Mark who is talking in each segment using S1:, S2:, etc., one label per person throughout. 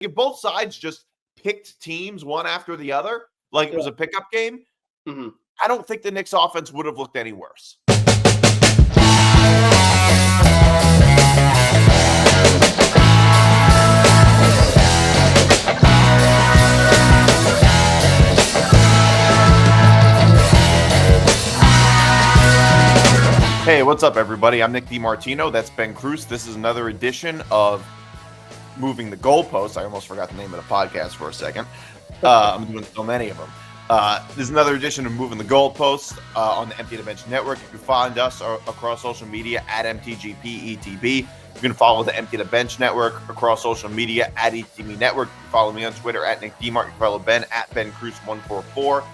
S1: if both sides just picked teams one after the other, like it was a pickup game, I don't think the Knicks offense would have looked any worse. Hey, what's up, everybody? I'm Nick DiMartino. That's Ben Kruse. This is another edition of Moving the Goalposts. I almost forgot the name of the podcast for a second. I'm doing so many of them. This is another edition of Moving the Goalposts on the Empty the Bench Network. You can find us across social media at MTGPETB. You can follow the Empty the Bench Network across social media at ETB Network. You can follow me on Twitter at Nick DiMart. You can follow Ben at Ben Kruse144.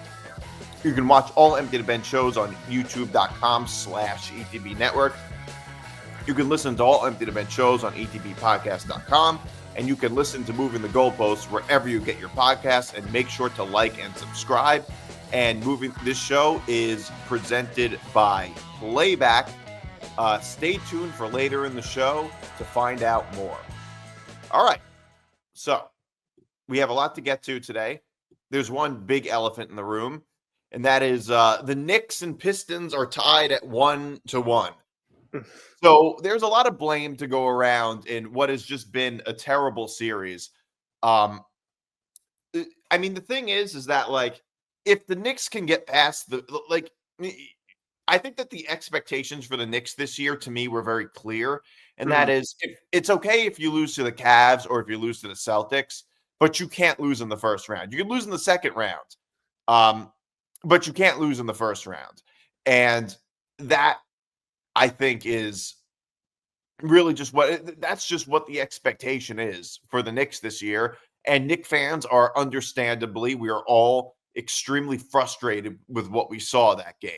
S1: You can watch all Empty the Bench shows on youtube.com/ETB Network. You can listen to all Empty the Bench shows on etbpodcast.com. And you can listen to Moving the Goalposts wherever you get your podcasts. And make sure to like and subscribe. And this show is presented by Playback. Stay tuned for later in the show to find out more. All right. So we have a lot to get to today. There's one big elephant in the room. And that is the Knicks and Pistons are tied at 1-1. So there's a lot of blame to go around in what has just been a terrible series. I mean, the thing is that, like, if the Knicks can get past I think that the expectations for the Knicks this year, to me, were very clear. And that is, it's okay if you lose to the Cavs or if you lose to the Celtics, but you can't lose in the first round. You can lose in the second round. But you can't lose in the first round. And that, I think, is really just that's just what the expectation is for the Knicks this year. And Knicks fans are understandably, we are all extremely frustrated with what we saw that game.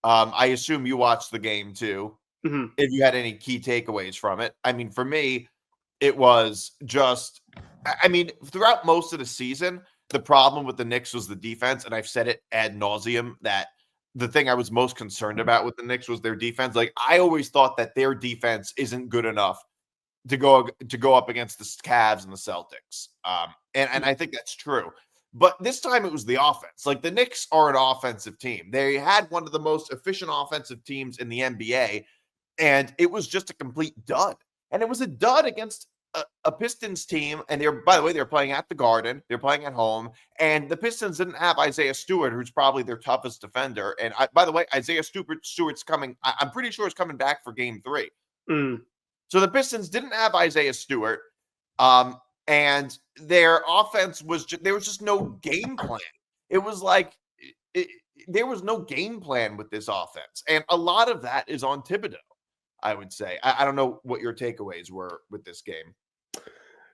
S1: I assume you watched the game too. If you had any key takeaways from it. I mean, for me, it was just, throughout most of the season, the problem with the Knicks was the defense, and I've said it ad nauseum that the thing I was most concerned about with the Knicks was their defense. Like, I always thought that their defense isn't good enough to go up against the Cavs and the Celtics, and I think that's true. But this time it was the offense. Like, the Knicks are an offensive team. They had one of the most efficient offensive teams in the NBA, and it was just a complete dud. And it was a dud against a Pistons team, and by the way, they're playing at the Garden. They're playing at home, and the Pistons didn't have Isaiah Stewart, who's probably their toughest defender. And by the way, Isaiah Stewart's coming. I'm pretty sure he's coming back for Game 3. So the Pistons didn't have Isaiah Stewart, and their offense was there was just no game plan. It was like there was no game plan with this offense, and a lot of that is on Thibodeau, I would say. I don't know what your takeaways were with this game.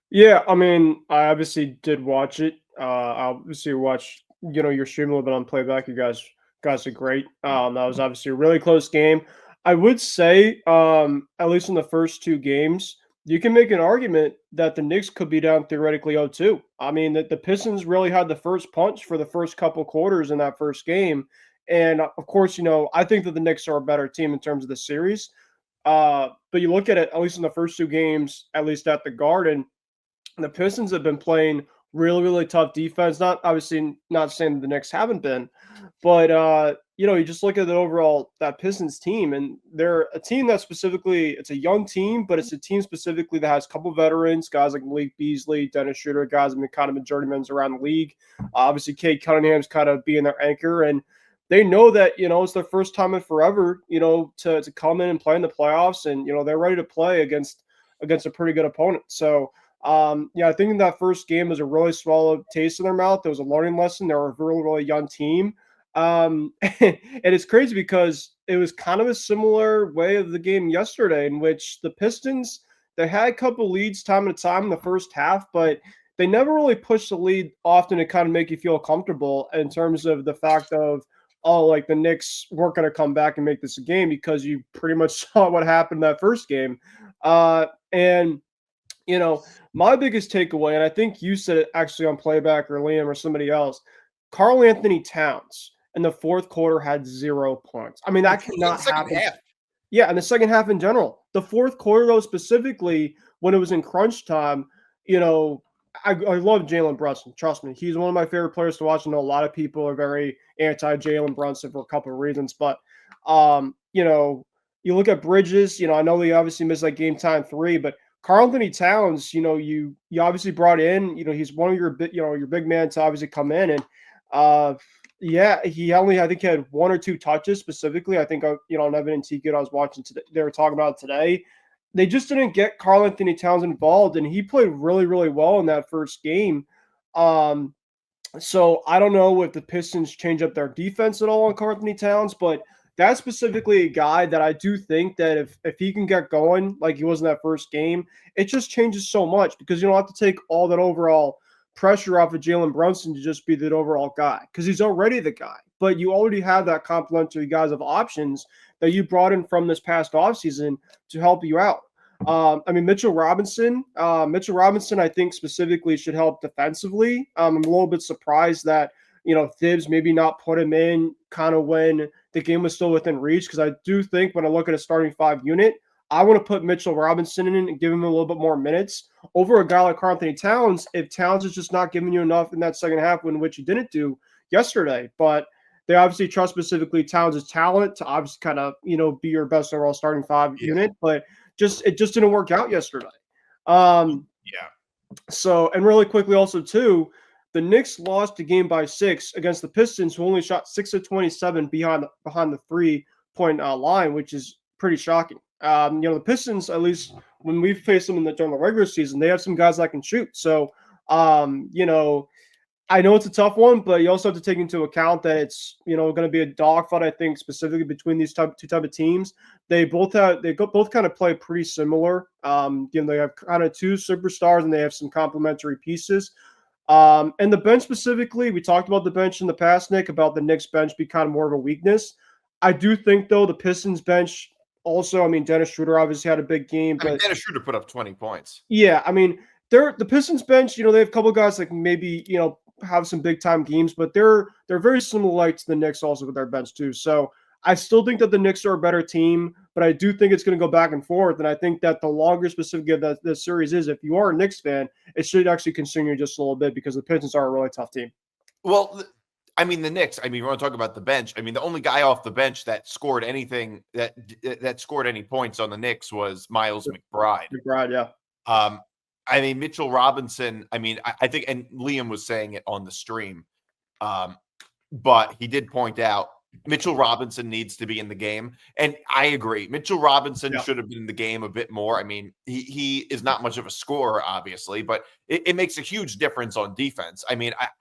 S2: Yeah, I mean, I obviously did watch it. I obviously watched, your stream a little bit on Playback. You guys are great. That was obviously a really close game. I would say, at least in the first two games, you can make an argument that the Knicks could be down theoretically 0-2. I mean, that the Pistons really had the first punch for the first couple quarters in that first game. And of course, I think that the Knicks are a better team in terms of the series. But you look at it, at least in the first two games, at least at the Garden, the Pistons have been playing really, really tough defense. Not saying that the Knicks haven't been, but you just look at the overall that Pistons team, and they're a team that specifically, it's a young team, but it's a team specifically that has a couple veterans, guys like Malik Beasley, Dennis Schroeder, guys that have been kind of journeymen around the league. Obviously, Cade Cunningham's kind of being their anchor, and they know that, it's their first time in forever, to come in and play in the playoffs, and, they're ready to play against a pretty good opponent. So, I think that first game was a really swallow taste in their mouth. There was a learning lesson. They were a really, really young team. And it's crazy because it was kind of a similar way of the game yesterday, in which the Pistons, they had a couple leads time to time in the first half, but they never really pushed the lead often to kind of make you feel comfortable in terms of the fact of, the Knicks weren't going to come back and make this a game, because you pretty much saw what happened in that first game. And my biggest takeaway, and I think you said it actually on Playback or Liam or somebody else, Karl Anthony Towns in the fourth quarter had 0 points. I mean, that cannot happen. Yeah, in the second half in general. The fourth quarter, though, specifically, when it was in crunch time, I love Jalen Brunson. Trust me, he's one of my favorite players to watch. I know a lot of people are very anti Jalen Brunson for a couple of reasons, but you look at Bridges. I know he obviously missed like game time 3, but Karl Anthony Towns, you obviously brought in. He's one of your big man to obviously come in and yeah, I think he had 1 or 2 touches specifically. I think on Evan and Tiki I was watching today, they were talking about it today. They just didn't get Karl Anthony Towns involved, and he played really, really well in that first game. So I don't know if the Pistons change up their defense at all on Karl Anthony Towns, but that's specifically a guy that I do think that if he can get going like he was in that first game, it just changes so much because you don't have to take all that overall pressure off of Jalen Brunson to just be the overall guy because he's already the guy. But you already have that complementary guys of options that you brought in from this past offseason to help you out. Mitchell Robinson, I think specifically should help defensively. I'm a little bit surprised that, Thibs maybe not put him in kind of when the game was still within reach. Because I do think when I look at a starting 5 unit, I want to put Mitchell Robinson in and give him a little bit more minutes over a guy like Karl Anthony Towns if Towns is just not giving you enough in that second half, which he didn't do yesterday. But they obviously trust specifically Towns' talent to obviously kind of, be your best overall starting 5 unit. But it just didn't work out yesterday. So, and really quickly also too, the Knicks lost the game by 6 against the Pistons, who only shot 6 of 27 behind the 3-point line, which is pretty shocking. The Pistons, at least when we've faced them during the regular season, they have some guys that can shoot. So, I know it's a tough one, but you also have to take into account that it's going to be a dogfight. I think specifically between these two type of teams, they both kind of play pretty similar. They have kind of 2 superstars and they have some complementary pieces. And the bench specifically, we talked about the bench in the past, Nick, about the Knicks bench be kind of more of a weakness. I do think though the Pistons bench also, Dennis Schroeder obviously had a big game, but
S1: Dennis Schroeder put up 20 points.
S2: Yeah, the Pistons bench, they have a couple of guys like maybe, have some big time games, but they're very similar to the Knicks also with their bench too. So I still think that the Knicks are a better team, but I do think it's going to go back and forth. And I think that the longer specific that the series is, if you are a Knicks fan, it should actually concern you just a little bit because the Pistons are a really tough team.
S1: Well, the Knicks, we want to talk about the bench. The only guy off the bench that scored anything that scored any points on the Knicks was Miles McBride.
S2: Yeah.
S1: Mitchell Robinson, I think, and Liam was saying it on the stream, but he did point out Mitchell Robinson needs to be in the game. And I agree. Mitchell Robinson should have been in the game a bit more. He is not much of a scorer, obviously, but it makes a huge difference on defense.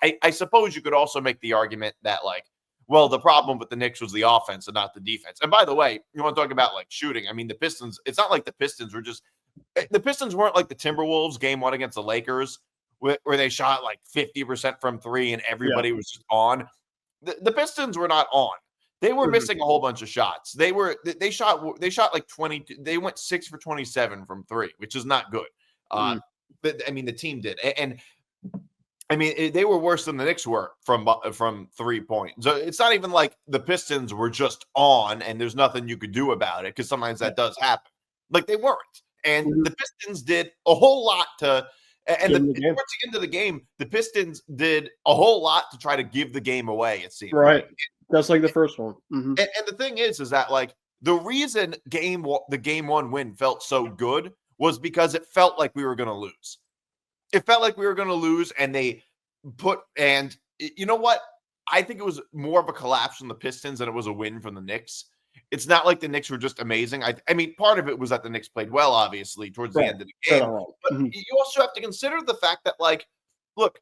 S1: I suppose you could also make the argument that, the problem with the Knicks was the offense and not the defense. And by the way, you want to talk about shooting. The Pistons, it's not like the Pistons weren't like the Timberwolves game 1 against the Lakers where they shot 50% from 3 and everybody was just on. The Pistons were not on. They were missing a whole bunch of shots. They shot 20. They went 6 for 27 from 3, which is not good. But the team did. And they were worse than the Knicks were from 3 points. So it's not even like the Pistons were just on and there's nothing you could do about it because sometimes that does happen. They weren't. And the Pistons did a whole lot towards the end of the game, the Pistons did a whole lot to try to give the game away, it seemed.
S2: Right. That's like the first one. Mm-hmm.
S1: And the thing is that the reason the game 1 win felt so good was because it felt like we were going to lose. It felt like we were going to lose, and and you know what? I think it was more of a collapse from the Pistons than it was a win from the Knicks. It's not like the Knicks were just amazing. Part of it was that the Knicks played well, obviously, towards the end of the game. But you also have to consider the fact that, look,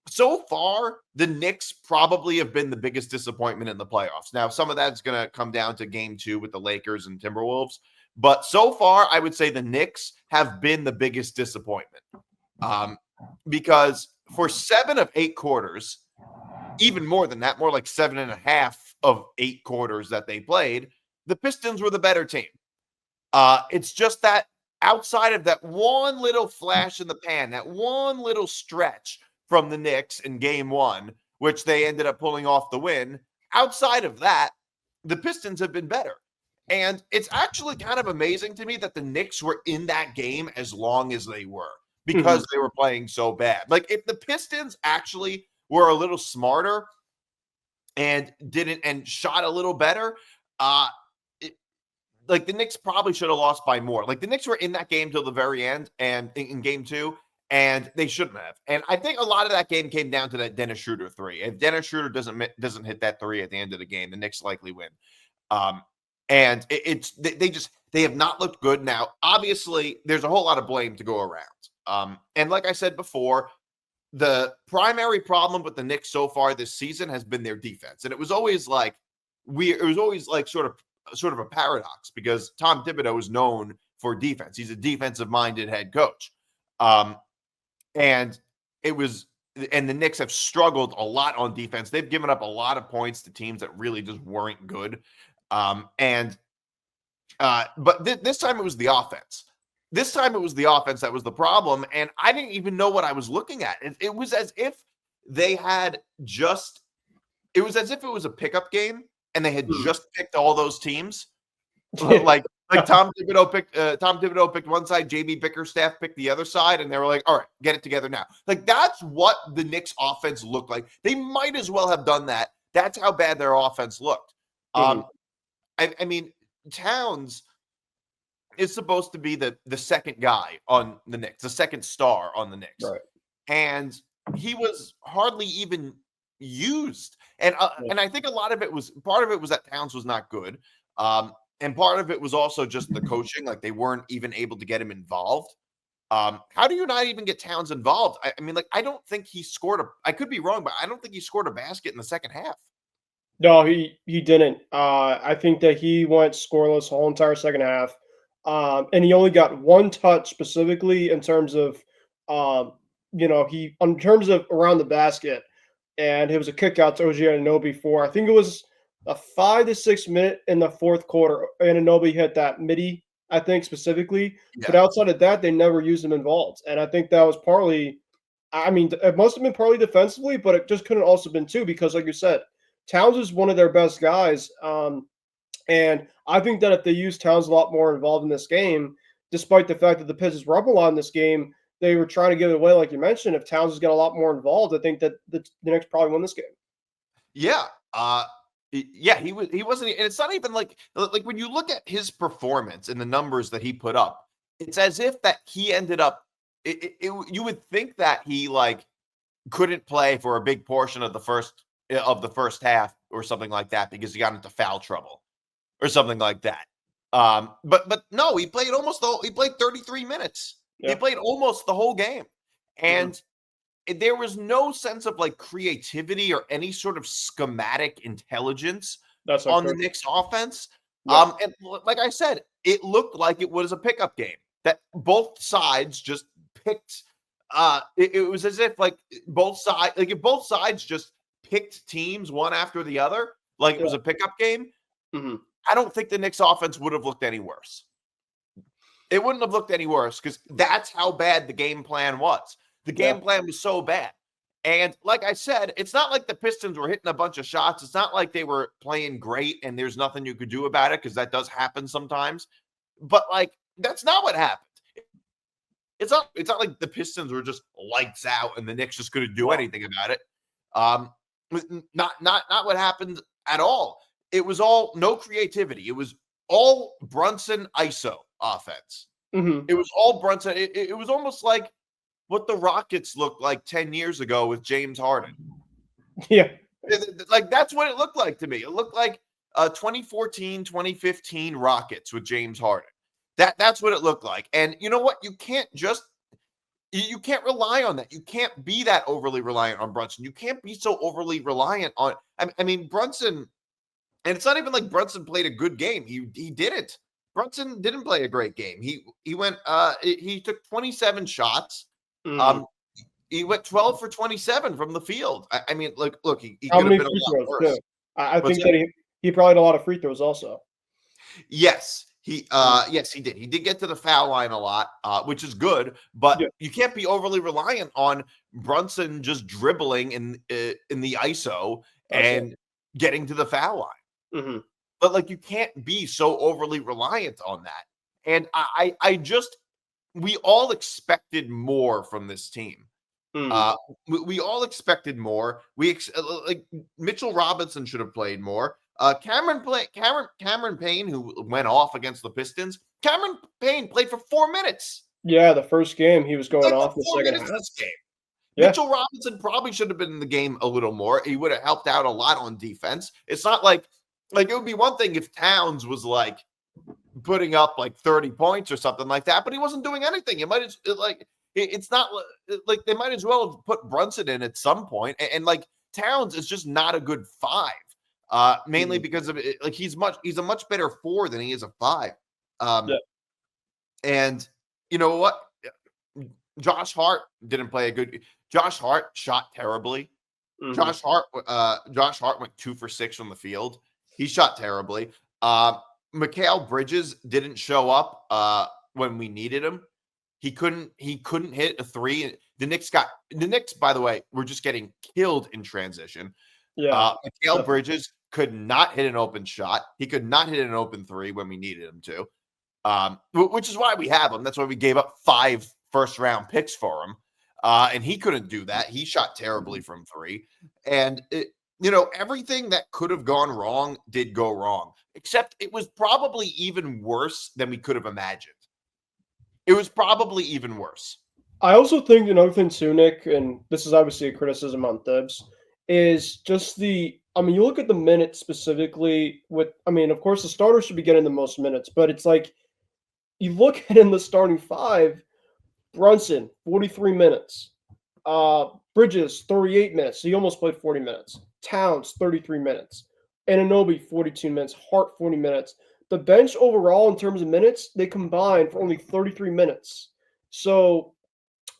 S1: so far, the Knicks probably have been the biggest disappointment in the playoffs. Now, some of that's going to come down to game 2 with the Lakers and Timberwolves. But so far, I would say the Knicks have been the biggest disappointment. Because for 7 of 8 quarters, even more than that, more like 7.5 of 8 quarters that they played, the Pistons were the better team. It's just that outside of that one little flash in the pan, that one little stretch from the Knicks in game 1, which they ended up pulling off the win, outside of that, the Pistons have been better. And it's actually kind of amazing to me that the Knicks were in that game as long as they were.
S2: Mhm.
S1: because they were playing so bad. Like if the Pistons actually were a little smarter and didn't and shot a little better, uh like the Knicks probably should have lost by more. Like the Knicks were in that game till the very end and in game two, and they shouldn't have. And I think a lot of that game came down to that Dennis Schroeder three. If Dennis Schroeder doesn't hit that three at the end of the game, the Knicks likely win. Um, and it's they have not looked good. Now, obviously, there's a whole lot of blame to go around. And like I said before, the primary problem with the Knicks so far this season has been their defense, and it was always like sort of a paradox because Tom Thibodeau is known for defense. He's a defensive minded head coach, and it was and the Knicks have struggled a lot on defense. They've given up a lot of points to teams that really just weren't good, but this time it was the offense. This time it was the offense that was the problem, and I didn't even know what I was looking at. It was as if they had just. It was as if it was a pickup game, and they had
S2: Mhm.
S1: just picked all those teams.
S2: Yeah.
S1: Like Tom Thibodeau picked one side, JB Bickerstaff picked the other side, and they were like, "All right, get it together now." Like that's what the Knicks offense looked like. They might as well have done that. That's how bad their offense looked.
S2: Mhm.
S1: I mean, Towns is supposed to be the second guy on the Knicks, the second star on the Knicks,
S2: Right.
S1: and he was hardly even used.
S2: Yeah.
S1: And I think a lot of it was part of it was that Towns was not good, and part of it was also just the coaching, like they weren't even able to get him involved. How do you not even get Towns involved? I mean, like I don't think he scored a. I could be wrong, but I don't think he scored a basket in the second half.
S2: No, he didn't. I think that he went scoreless the whole entire second half, and he only got one touch specifically in terms of, he in terms of around the basket, and it was a kick out to OG Anunoby for I think it was a 5 to 6 minute in the fourth quarter. Anunoby hit that midi, I think specifically, but
S1: Yeah,
S2: outside of that, they never used him involved, and I think that was partly. I mean, it must have been partly defensively, but it just couldn't also been too because, like you said, Towns is one of their best guys. And I think that if they use Towns a lot more involved in this game, despite the fact that the Pistons were up a lot in this game, they were trying to give it away, like you mentioned. If Towns has got a lot more involved, I think that the Knicks probably win this game.
S1: yeah, yeah. He wasn't, and it's not even like when you look at his performance and the numbers that he put up, it's as if that he ended up. You would think that he like couldn't play for a big portion of the first half or something like that because he got into foul trouble or something like that. But no, he played 33 minutes. He
S2: Yeah.
S1: played almost the whole game.
S2: Hmm.
S1: And there was no sense of like creativity or any sort of schematic intelligence
S2: That's
S1: on the
S2: unfair.
S1: Knicks offense.
S2: Yeah.
S1: And like I said, it looked like it was a pickup game that both sides just picked. It was as if like if both sides just picked teams one after the other, like it
S2: Yeah.
S1: was a pickup game.
S2: Hmm.
S1: I don't think the Knicks offense would have looked any worse. It wouldn't have looked any worse because that's how bad the game plan was. The
S2: Yeah.
S1: game plan was so bad. And like I said, it's not like the Pistons were hitting a bunch of shots. It's not like they were playing great and there's nothing you could do about it because that does happen sometimes. But like that's not what happened. It's not like the Pistons were just lights out and the Knicks just couldn't do
S2: No.
S1: anything about it. Um not what happened at all. It was all no creativity. It was all Brunson ISO offense.
S2: Hmm.
S1: It was all Brunson. It was almost like what the Rockets looked like 10 years ago with James Harden.
S2: Yeah.
S1: Like that's what it looked like to me. It looked like 2014, 2015 Rockets with James Harden. That's what it looked like. And you know what? You can't rely on that. You can't be that overly reliant on Brunson. You can't be so overly reliant on I mean Brunson, and it's not even like Brunson played a good game. He didn't. Brunson didn't play a great game. He took 27 shots.
S2: Hmm.
S1: Um he went 12 for 27 from the field. I mean, look, he
S2: How
S1: could have
S2: many
S1: been a
S2: free
S1: lot
S2: throws too?
S1: worse.
S2: I
S1: What's
S2: think
S1: that?
S2: that he probably had a lot of free throws also.
S1: Yes.
S2: Mhm.
S1: Yes, he did. He did get to the foul line a lot, which is good, but
S2: Yeah.
S1: you can't be overly reliant on Brunson just dribbling in the ISO
S2: That's it.
S1: and getting to the foul line.
S2: Hmm.
S1: But like you can't be so overly reliant on that. And I just we all expected more from this team.
S2: Mm.
S1: We all expected more. Like Mitchell Robinson should have played more. Cameron Payne, who went off against the Pistons. Cameron Payne played for 4 minutes.
S2: Yeah, the first game he was going
S1: Played for
S2: off the
S1: 4
S2: second
S1: minutes
S2: half.
S1: this game.
S2: Yeah.
S1: Mitchell Robinson probably should have been in the game a little more. He would have helped out a lot on defense. It's not like it would be one thing if Towns was like putting up like 30 points or something like that, but he wasn't doing anything. It's not like they might as well have put Brunson in at some point. And like Towns is just not a good 5. Mainly because of it, like he's a much better 4 than he is a 5.
S2: Yeah.
S1: And you know what? Josh Hart didn't play a good. Josh Hart shot terribly.
S2: Mhm.
S1: Josh Hart went 2 for 6 from the field. He shot terribly. Mikal Bridges didn't show up when we needed him. He couldn't hit a 3. The Knicks, by the way, were just getting killed in transition.
S2: Yeah.
S1: Mikal Bridges could not hit an open shot. He could not hit an open 3 when we needed him to. Which is why we have him. That's why we gave up 5 first-round picks for him. And he couldn't do that. He shot terribly from 3. And everything that could have gone wrong did go wrong, except it was probably even worse than we could have imagined. It was probably even worse.
S2: I also think another thing too, Nick, and this is obviously a criticism on Thibs, is just you look at the minutes specifically of course the starters should be getting the most minutes, but it's like you look at in the starting 5, Brunson, 43 minutes. Bridges, 38 minutes. So he almost played 40 minutes. Towns, 33 minutes. Anunoby, 42 minutes. Hart, 40 minutes. The bench overall, in terms of minutes, they combined for only 33 minutes. So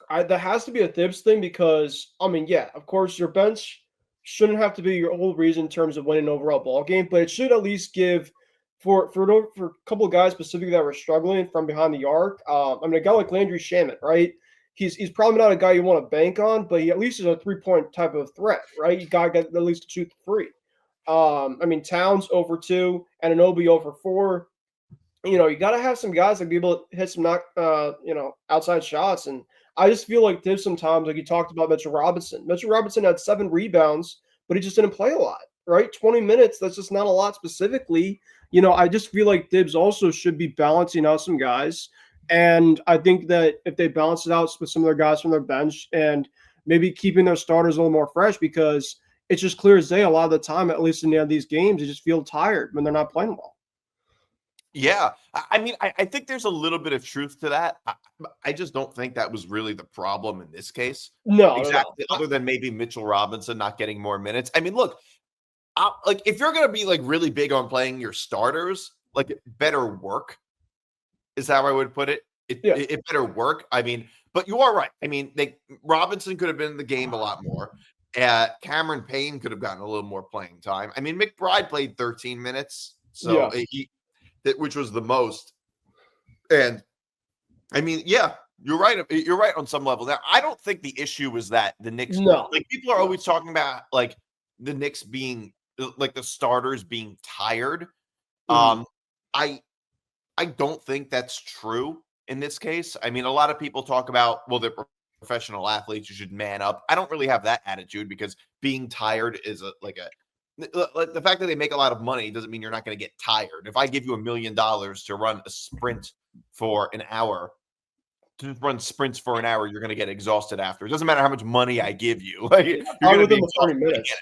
S2: that has to be a Thibs thing because, of course, your bench shouldn't have to be your whole reason in terms of winning an overall ball game, but it should at least give for a couple of guys specifically that were struggling from behind the arc. A guy like Landry Shamet, right? He's probably not a guy you want to bank on, but he at least is a 3-point type of threat, right? You got to get at least to shoot 3. Towns over 2, and Anunoby over 4. You got to have some guys that be able to hit some outside shots. And I just feel like there's sometimes, like you talked about Mitchell Robinson. Mitchell Robinson had 7 rebounds, but he just didn't play a lot, right? 20 minutes, that's just not a lot specifically. I just feel like Thibs also should be balancing out some guys. And I think that if they balance it out with some of their guys from their bench and maybe keeping their starters a little more fresh, because it's just clear as day a lot of the time, at least in the end of these games, they just feel tired when they're not playing well.
S1: Yeah. I think there's a little bit of truth to that. I just don't think that was really the problem in this case.
S2: No,
S1: Exactly.
S2: no.
S1: Other than maybe Mitchell Robinson not getting more minutes. Look, if you're going to be like really big on playing your starters, like better work is how I would put it. It better work. But you are right. Robinson could have been in the game a lot more. Cameron Payne could have gotten a little more playing time. McBride played 13 minutes, so which was the most. And you're right. You're right on some level. Now, I don't think the issue is that the Knicks.
S2: No.
S1: Like people are always talking about like the Knicks being like the starters being tired.
S2: Mhm.
S1: I don't think that's true in this case. A lot of people talk about, well, they're professional athletes, you should man up. I don't really have that attitude because being tired is like the fact that they make a lot of money doesn't mean you're not going to get tired. If I give you $1 million to run a sprint for an hour, to run sprints for an hour, you're going to get exhausted after. It doesn't matter how much money I give you. Like you're going to be exhausted.
S2: 30 minutes.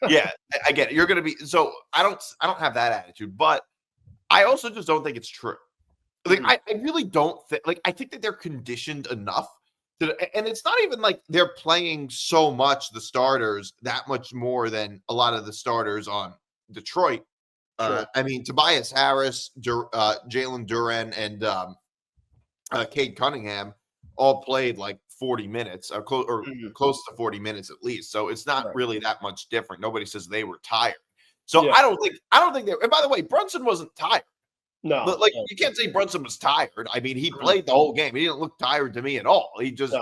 S1: Yeah, I get it. You're going to be. So I don't have that attitude, but I also just don't think it's true. Like I really don't think. Like I think that they're conditioned enough. And it's not even like they're playing so much, the starters, that much more than a lot of the starters on Detroit.
S2: Sure.
S1: Tobias Harris, Jalen Duren, and Cade Cunningham all played like 40 minutes or close to 40 minutes at least. So it's not really that much different. Nobody says they were tired. So I don't think they. And by the way, Brunson wasn't tired.
S2: No,
S1: But you can't say Brunson was tired. He played the whole game. He didn't look tired to me at all. He just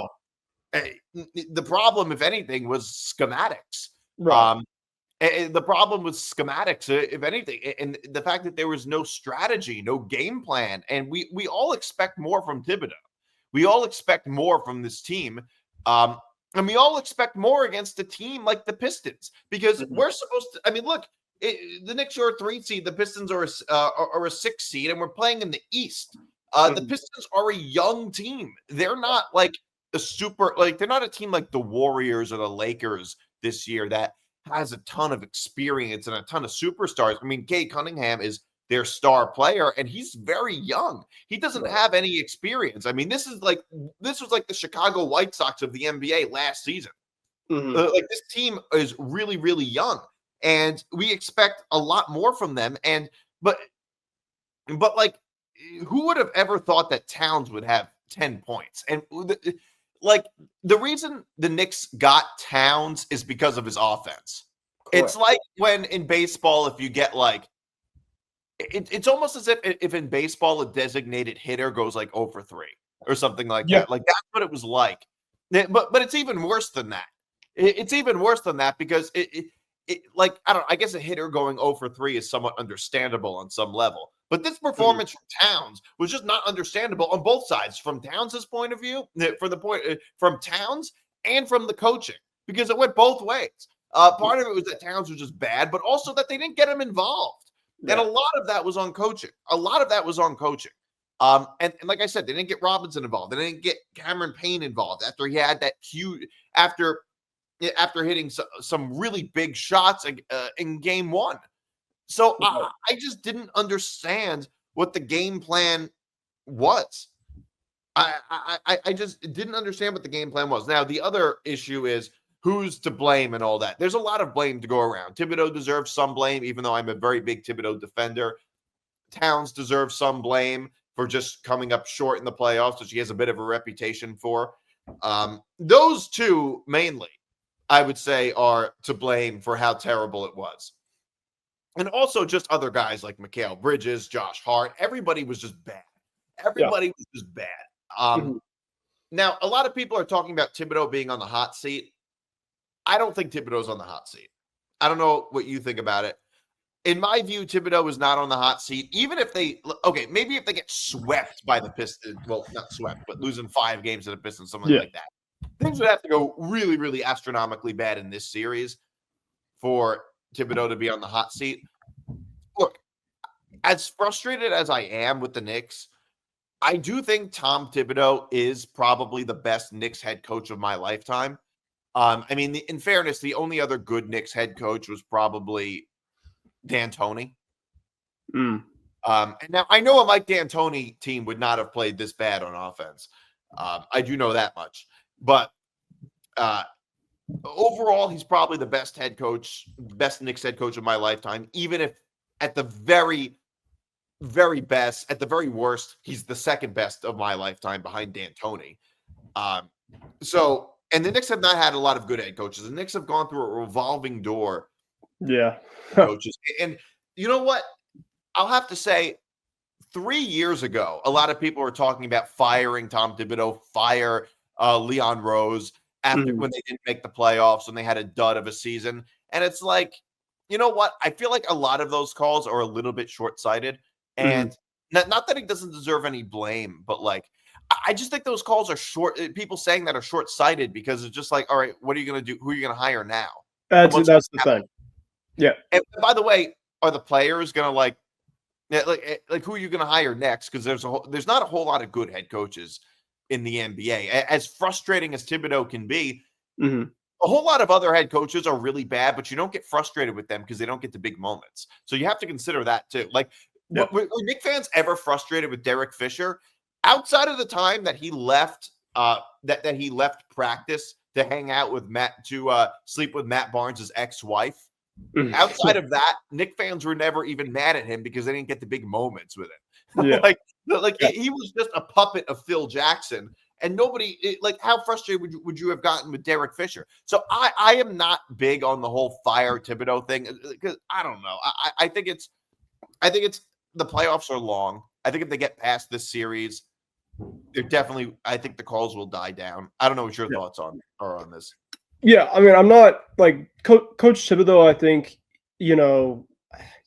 S1: the problem, if anything, was schematics.
S2: Right.
S1: And the problem with schematics, if anything, and the fact that there was no strategy, no game plan, and we all expect more from Thibodeau. We all expect more from this team. And we all expect more against a team like the Pistons because we're supposed to. I mean, look, the Knicks are a 3 seed, the Pistons are a 6 seed, and we're playing in the East. The Pistons are a young team. They're not like they're not a team like the Warriors or the Lakers this year that has a ton of experience and a ton of superstars. I mean, Cade Cunningham is their star player, and he's very young. He doesn't have any experience. I mean, this was like the Chicago White Sox of the NBA last season. Like this team is really, really young, and we expect a lot more from them. But like, who would have ever thought that Towns would have 10 points? And like the reason the Knicks got Towns is because of his offense. Correct. It's like when in baseball, if you get like, it's almost as if in baseball a designated hitter goes like 0 for 3 or something like that. Like that's what it was like. But it's even worse than that. It's even worse than that because it like I guess a hitter going 0 for 3 is somewhat understandable on some level. But this performance from Towns was just not understandable on both sides, from Towns' point of view, from Towns and from the coaching, because it went both ways. Part of it was that Towns was just bad, but also that they didn't get him involved. And a lot of that was on coaching. And like I said, they didn't get Robinson involved. They didn't get Cameron Payne involved after he had that huge after hitting some really big shots in game 1. So I just didn't understand what the game plan was. I just didn't understand what the game plan was. Now, the other issue is who's to blame and all that. There's a lot of blame to go around. Thibodeau deserves some blame, even though I'm a very big Thibodeau defender. Towns deserves some blame for just coming up short in the playoffs, which he has a bit of a reputation for. Those two mainly, I would say, are to blame for how terrible it was. And also just other guys like Mikal Bridges, Josh Hart. Everybody was just bad. Everybody was just bad. Now, a lot of people are talking about Thibodeau being on the hot seat. I don't think Thibodeau's on the hot seat. I don't know what you think about it. In my view, Thibodeau is not on the hot seat. Even if maybe if they get swept by the Pistons, well, not swept, but losing 5 games to the Pistons, something like that. Things would have to go really, really astronomically bad in this series for Thibodeau to be on the hot seat. Look, as frustrated as I am with the Knicks, I do think Tom Thibodeau is probably the best Knicks head coach of my lifetime. I mean, in fairness, the only other good Knicks head coach was probably D'Antoni. And now I know a Mike D'Antoni team would not have played this bad on offense. I do know that much. But overall, he's probably the best head coach, best Knicks head coach of my lifetime, even if at the very, very best, at the very worst, he's the second best of my lifetime behind D'Antoni. And the Knicks have not had a lot of good head coaches. The Knicks have gone through a revolving door. Coaches. And you know what? I'll have to say, 3 years ago, a lot of people were talking about firing Tom Thibodeau, fire Leon Rose when they didn't make the playoffs, when they had a dud of a season. And it's like, you know what? I feel like a lot of those calls are a little bit short-sighted. And not that he doesn't deserve any blame, but like, I just think those calls are short. People saying that are short-sighted because it's just like, all right, what are you going to do? Who are you going to hire now?
S2: That's the thing. Yeah.
S1: And by the way, are the players going to like who are you going to hire next? Because there's not a whole lot of good head coaches in the NBA. As frustrating as Thibodeau can be, a whole lot of other head coaches are really bad, but you don't get frustrated with them because they don't get the big moments. So you have to consider that too. Like, were Knicks fans ever frustrated with Derek Fisher? Outside of the time that he left, that he left practice to hang out with sleep with Matt Barnes' ex-wife. Outside of that, Knicks fans were never even mad at him because they didn't get the big moments with him. He was just a puppet of Phil Jackson, and how frustrated would you have gotten with Derek Fisher? So I am not big on the whole fire Thibodeau thing because I don't know. I think it's the playoffs are long. I think if they get past this series, I think the calls will die down. I don't know what your thoughts are on this.
S2: Yeah, I mean, I'm not like Coach Thibodeau. I think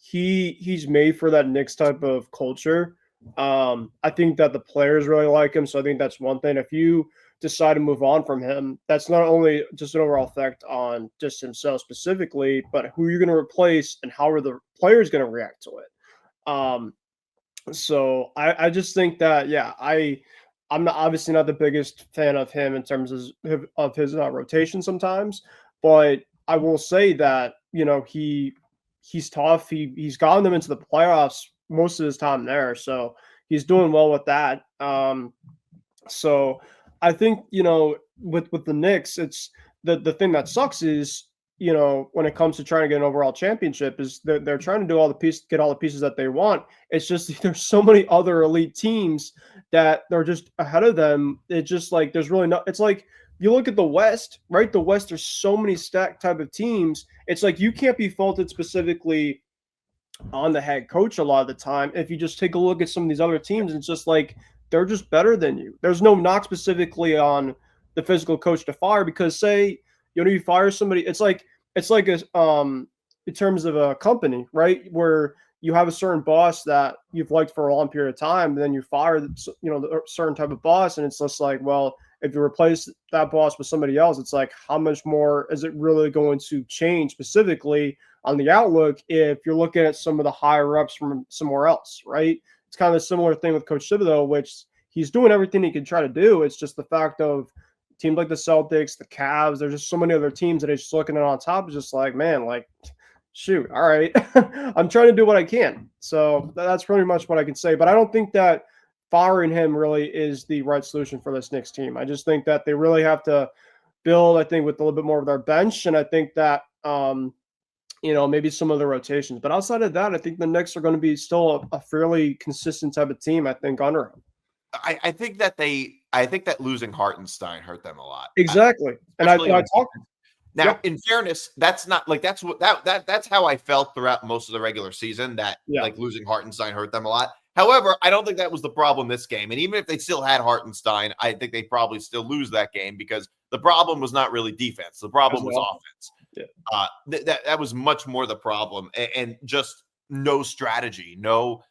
S2: he's made for that Knicks type of culture I think that the players really like him, so I think that's one thing. If you decide to move on from him, that's not only just an overall effect on just himself specifically, but who you're going to replace and how are the players going to react to it. So I just think that yeah, I'm not, obviously not the biggest fan of him in terms of his rotation sometimes, but I will say that he's tough. He's gotten them into the playoffs most of his time there, so he's doing well with that. So I think with the Knicks, it's the thing that sucks is when it comes to trying to get an overall championship is they're trying to do all the pieces, get all the pieces that they want. It's just there's so many other elite teams that they're just ahead of them. It's just like there's really no. It's like you look at the West, right? The West, there's so many stacked type of teams. It's like you can't be faulted specifically on the head coach a lot of the time. If you just take a look at some of these other teams, it's just like they're just better than you. There's no knock specifically on the physical coach to fire because say you fire somebody, it's like a in terms of a company, right? Where you have a certain boss that you've liked for a long period of time, and then you fire the certain type of boss, and it's just like, well, if you replace that boss with somebody else, it's like how much more is it really going to change specifically on the outlook if you're looking at some of the higher ups from somewhere else, right? It's kind of a similar thing with Coach Thibodeau, which he's doing everything he can try to do. It's just the fact of teams like the Celtics, the Cavs, there's just so many other teams that he's just looking at on top. It's just like, man, like, shoot, all right. I'm trying to do what I can. So that's pretty much what I can say. But I don't think that firing him really is the right solution for this Knicks team. I just think that they really have to build, I think, with a little bit more of their bench. And I think that maybe some of the rotations. But outside of that, I think the Knicks are going to be still a fairly consistent type of team, I think, under him.
S1: I think that losing Hartenstein hurt them a lot.
S2: Exactly. And I talked.
S1: Now,
S2: Yep.
S1: in fairness, that's not like that's how I felt throughout most of the regular season that
S2: Yeah.
S1: like losing Hartenstein hurt them a lot. However, I don't think that was the problem this game. And even if they still had Hartenstein, I think they probably still lose that game because the problem was not really defense. The problem was offense.
S2: Yeah.
S1: That was much more the problem, and just no strategy, no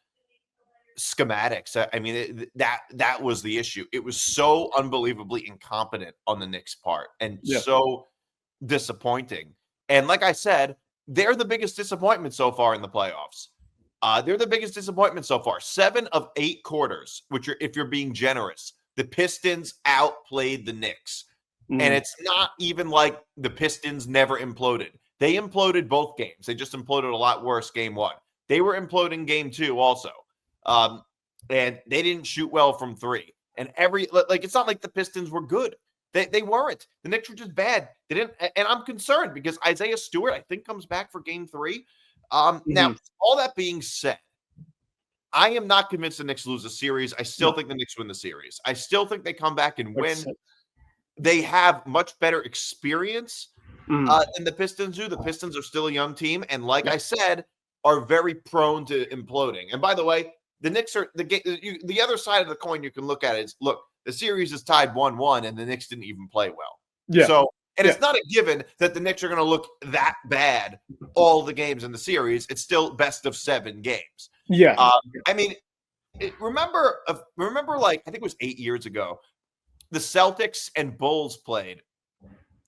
S1: schematics. I mean, that was the issue. It was so unbelievably incompetent on the Knicks' part, and so disappointing. And like I said, they're the biggest disappointment so far in the playoffs. They're the biggest disappointment so far. 7 of 8 quarters, which if you're being generous, the Pistons outplayed the Knicks. And it's not even like the Pistons never imploded. They imploded both games. They just imploded a lot worse game 1. They were imploding game 2 also. And they didn't shoot well from 3. And it's not like the Pistons were good. They weren't. The Knicks were just bad. They didn't, and I'm concerned because Isaiah Stewart, I think, comes back for game 3. Now, all that being said, I am not convinced the Knicks lose the series. I still think the Knicks win the series. I still think they come back and win. They have much better experience than the Pistons do. The Pistons are still a young team, and like I said, are very prone to imploding. And by the way, the Knicks are the other side of the coin you can look at is look, the series is tied 1-1, and the Knicks didn't even play well.
S2: Yeah.
S1: So, it's not a given that the Knicks are going to look that bad all the games in the series. It's still best of 7 games.
S2: Yeah.
S1: I mean, remember, like I think it was 8 years ago, the Celtics and Bulls played.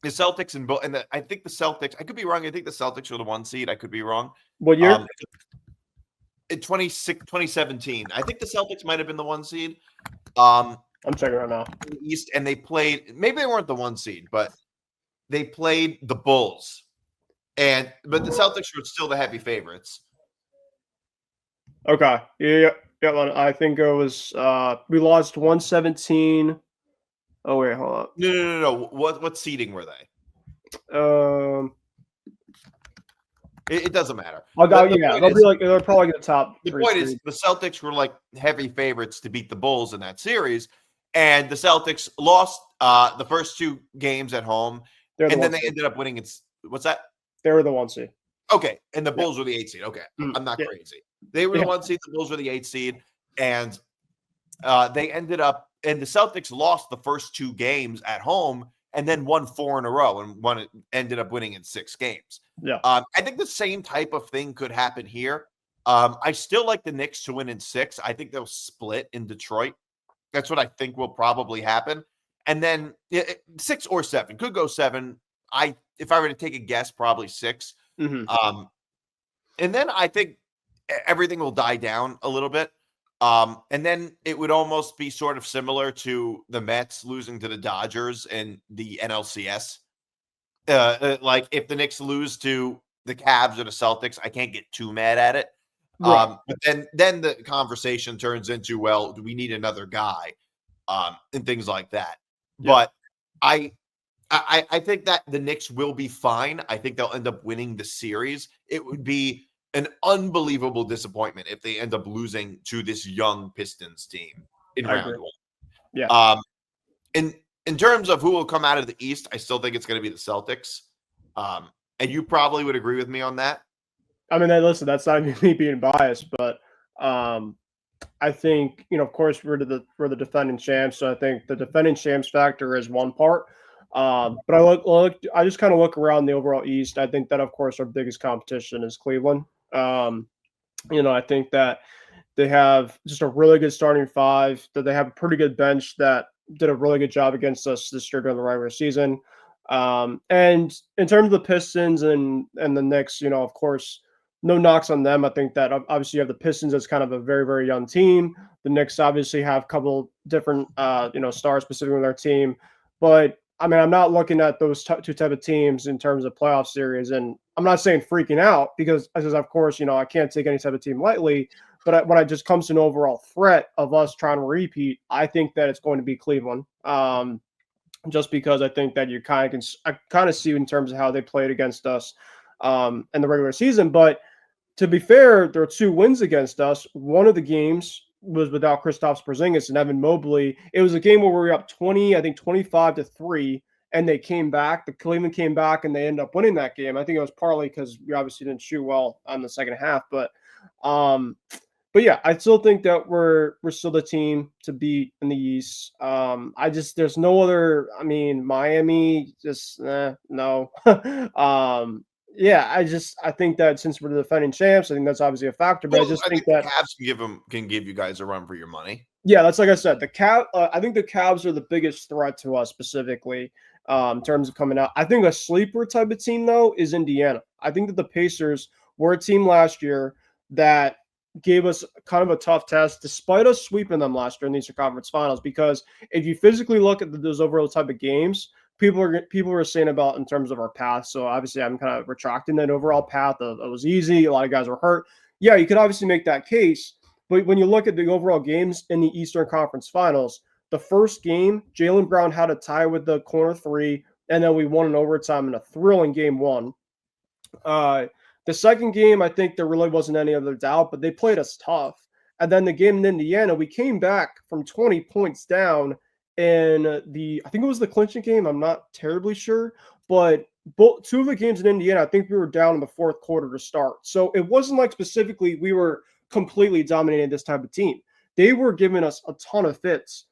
S1: The Celtics and Bulls, and I think the Celtics. I could be wrong. I think the Celtics were the 1 seed. I could be wrong.
S2: What year?
S1: In 2017. I think the Celtics might have been the 1 seed.
S2: I'm checking right now.
S1: East, and they played. Maybe they weren't the 1 seed, but they played the Bulls, but the Celtics were still the heavy favorites.
S2: Okay. Yeah. I think it was. We lost 117. Oh wait, hold on.
S1: No. What seeding were they? It doesn't matter.
S2: They're probably the top.
S1: The point is, the Celtics were like heavy favorites to beat the Bulls in that series, and the Celtics lost the first 2 games at home, and then they ended up winning. What's that?
S2: They were the 1 seed.
S1: Okay, and the Bulls were the 8 seed. Okay, I'm not crazy. They were the 1 seed. The Bulls were the 8 seed, and they ended up. And the Celtics lost the first 2 games at home and then won 4 in a row and ended up winning in 6 games.
S2: Yeah.
S1: I think the same type of thing could happen here. I still like the Knicks to win in 6. I think they'll split in Detroit. That's what I think will probably happen. And then 6 or 7. Could go 7. If I were to take a guess, probably 6.
S2: Mhm.
S1: And then I think everything will die down a little bit. And then it would almost be sort of similar to the Mets losing to the Dodgers and the NLCS. Like if the Knicks lose to the Cavs or the Celtics, I can't get too mad at it.
S2: Right.
S1: But then the conversation turns into, well, do we need another guy? And things like that.
S2: Yeah.
S1: But I think that the Knicks will be fine. I think they'll end up winning the series. It would be an unbelievable disappointment if they end up losing to this young Pistons team in
S2: I
S1: round
S2: agree.
S1: one.
S2: Yeah.
S1: In terms of who will come out of the East, I still think it's going to be the Celtics. And you probably would agree with me on that.
S2: I mean, listen, that's not even me being biased, but I think, of course, we're the defending champs, so I think the defending champs factor is one part. But I just kind of look around the overall East. I think that, of course, our biggest competition is Cleveland. I think that they have just a really good starting five, that they have a pretty good bench that did a really good job against us this year during the regular season. And in terms of the Pistons and the Knicks, of course, no knocks on them. I think that obviously you have the Pistons as kind of a very, very young team. The Knicks obviously have a couple different, stars specifically on their team. But I mean, I'm not looking at those two type of teams in terms of playoff series. And I'm not saying freaking out because, of course, I can't take any type of team lightly. But when it just comes to an overall threat of us trying to repeat, I think that it's going to be Cleveland. Just because I think that you kind of see in terms of how they played against us in the regular season. But to be fair, there are 2 wins against us. One of the games was without Kristaps Porzingis and Evan Mobley. It was a game where we were up 20, I think 25-3, and they came back. The Cleveland came back and they ended up winning that game. I think it was partly because we obviously didn't shoot well on the second half, but yeah, I still think that we're still the team to beat in the East. There's no other. I mean, Miami just no. Yeah, I think that since we're the defending champs, I think that's obviously a factor. But I
S1: Well,
S2: just
S1: I
S2: think
S1: think the
S2: that
S1: Cavs can give you guys a run for your money.
S2: yeah, that's like I said, I think the Cavs are the biggest threat to us specifically in terms of coming out. I think a sleeper type of team though is Indiana. I think that the Pacers were a team last year that gave us kind of a tough test, despite us sweeping them last year in the Eastern Conference Finals. Because if you physically look at those overall type of games, people are saying about in terms of our path. So obviously, I'm kind of retracting that overall path. It was easy. A lot of guys were hurt. Yeah, you could obviously make that case. But when you look at the overall games in the Eastern Conference Finals, the first game, Jaylen Brown had a tie with the corner 3, and then we won in overtime in a thrilling game 1. The second game, I think there really wasn't any other doubt, but they played us tough. And then the game in Indiana, we came back from 20 points down in I think it was the clinching game. I'm not terribly sure, but 2 of the games in Indiana, I think we were down in the fourth quarter to start. So it wasn't like specifically we were completely dominating this type of team. They were giving us a ton of fits.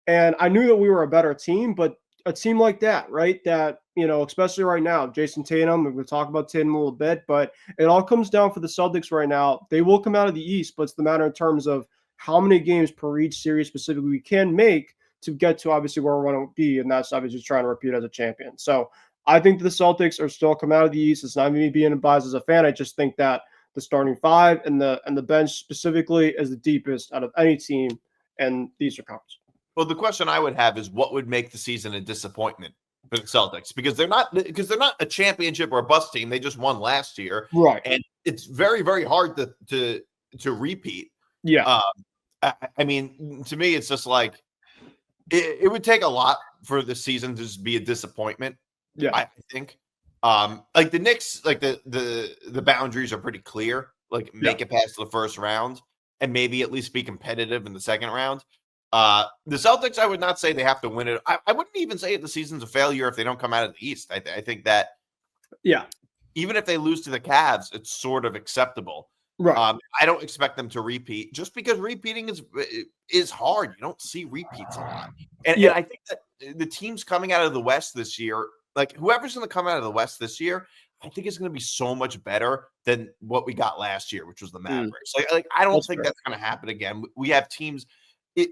S2: And I knew that we were a better team, but a team like that, right? That, especially right now, Jason Tatum, we'll talk about Tatum a little bit, but it all comes down for the Celtics right now. They will come out of the East, but it's the matter in terms of how many games per each series specifically we can make to get to obviously where we want to be. And that's obviously trying to repeat as a champion. So I think the Celtics are still coming out of the East. It's not me being biased as a fan. I just think that the starting 5 and the bench specifically is the deepest out of any team in the Eastern Conference.
S1: Well, the question I would have is what would make the season a disappointment for the Celtics? Because they're not a championship or a bust team. They just won last year.
S2: Right.
S1: And it's very, very hard to repeat.
S2: Yeah.
S1: I mean, to me, it's just like it would take a lot for the season to just be a disappointment.
S2: Yeah.
S1: I think. Like the Knicks, like the boundaries are pretty clear. Like make it past the first round and maybe at least be competitive in the second round. The Celtics, I would not say they have to win it. I wouldn't even say the season's a failure if they don't come out of the East. I think that even if they lose to the Cavs, it's sort of acceptable.
S2: Right.
S1: I don't expect them to repeat just because repeating is hard. You don't see repeats a lot. And I think that the teams coming out of the West this year, like whoever's going to come out of the West this year, I think it's going to be so much better than what we got last year, which was the
S2: Mm,
S1: Mavericks. Like I don't
S2: that's
S1: think
S2: fair.
S1: that's going to happen again. We have teams,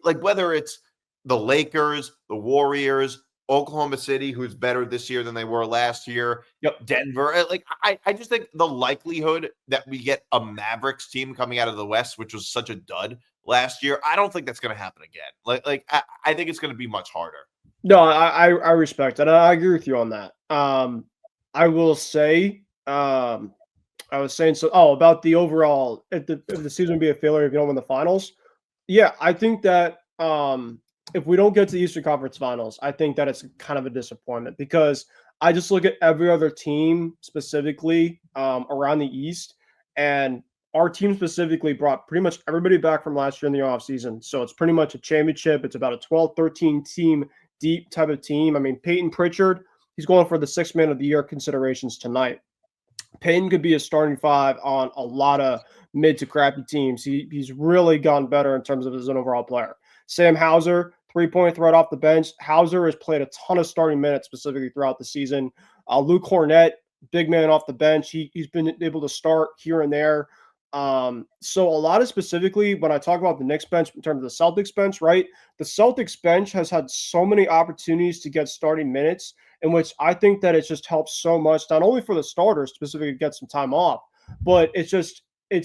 S1: like whether it's the Lakers, the Warriors, Oklahoma City, who's better this year than they were last year,
S2: Yep.
S1: Denver. Like I just think the likelihood that we get a Mavericks team coming out of the West, which was such a dud last year, I don't think that's going to happen again. I think it's going to be much harder.
S2: No, I respect that. I agree with you on that. I will say, I was saying so. Oh, about the overall, if the season would be a failure if you don't win the finals. Yeah, I think that if we don't get to the Eastern Conference Finals, I think that it's kind of a disappointment because I just look at every other team specifically around the East, and our team specifically brought pretty much everybody back from last year in the offseason. So it's pretty much a championship. It's about a 12, 13 team deep type of team. I mean, Peyton Pritchard, he's going for the sixth man of the year considerations tonight. Payton could be a starting five on a lot of mid to crappy teams. He's really gotten better in terms of as an overall player. Sam Hauser, 3-point threat off the bench. Hauser has played a ton of starting minutes specifically throughout the season. Luke Cornett, big man off the bench. He's been able to start here and there. So a lot of specifically when I talk about the Knicks bench in terms of the Celtics bench, right? The Celtics bench has had so many opportunities to get starting minutes in which I think that it just helps so much, not only for the starters specifically to get some time off, but it's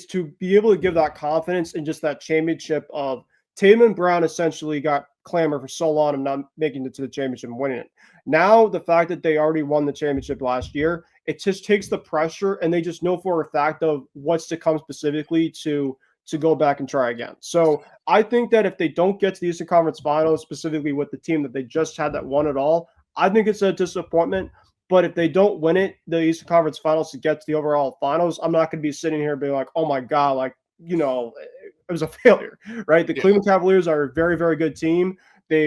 S2: to be able to give that confidence and just that championship of Tatum and Brown essentially got clamor for so long of not making it to the championship and winning it. Now the fact that they already won the championship last year, it just takes the pressure and they just know for a fact of what's to come specifically to go back and try again. So I think that if they don't get to the Eastern Conference Finals, specifically with the team that they just had that won it all, I think it's a disappointment. But if they don't win it, the Eastern Conference Finals to get to the overall finals, I'm not going to be sitting here being like, oh my God, like, it was a failure, right? The
S1: Yeah.
S2: Cleveland Cavaliers are a very, very good team. They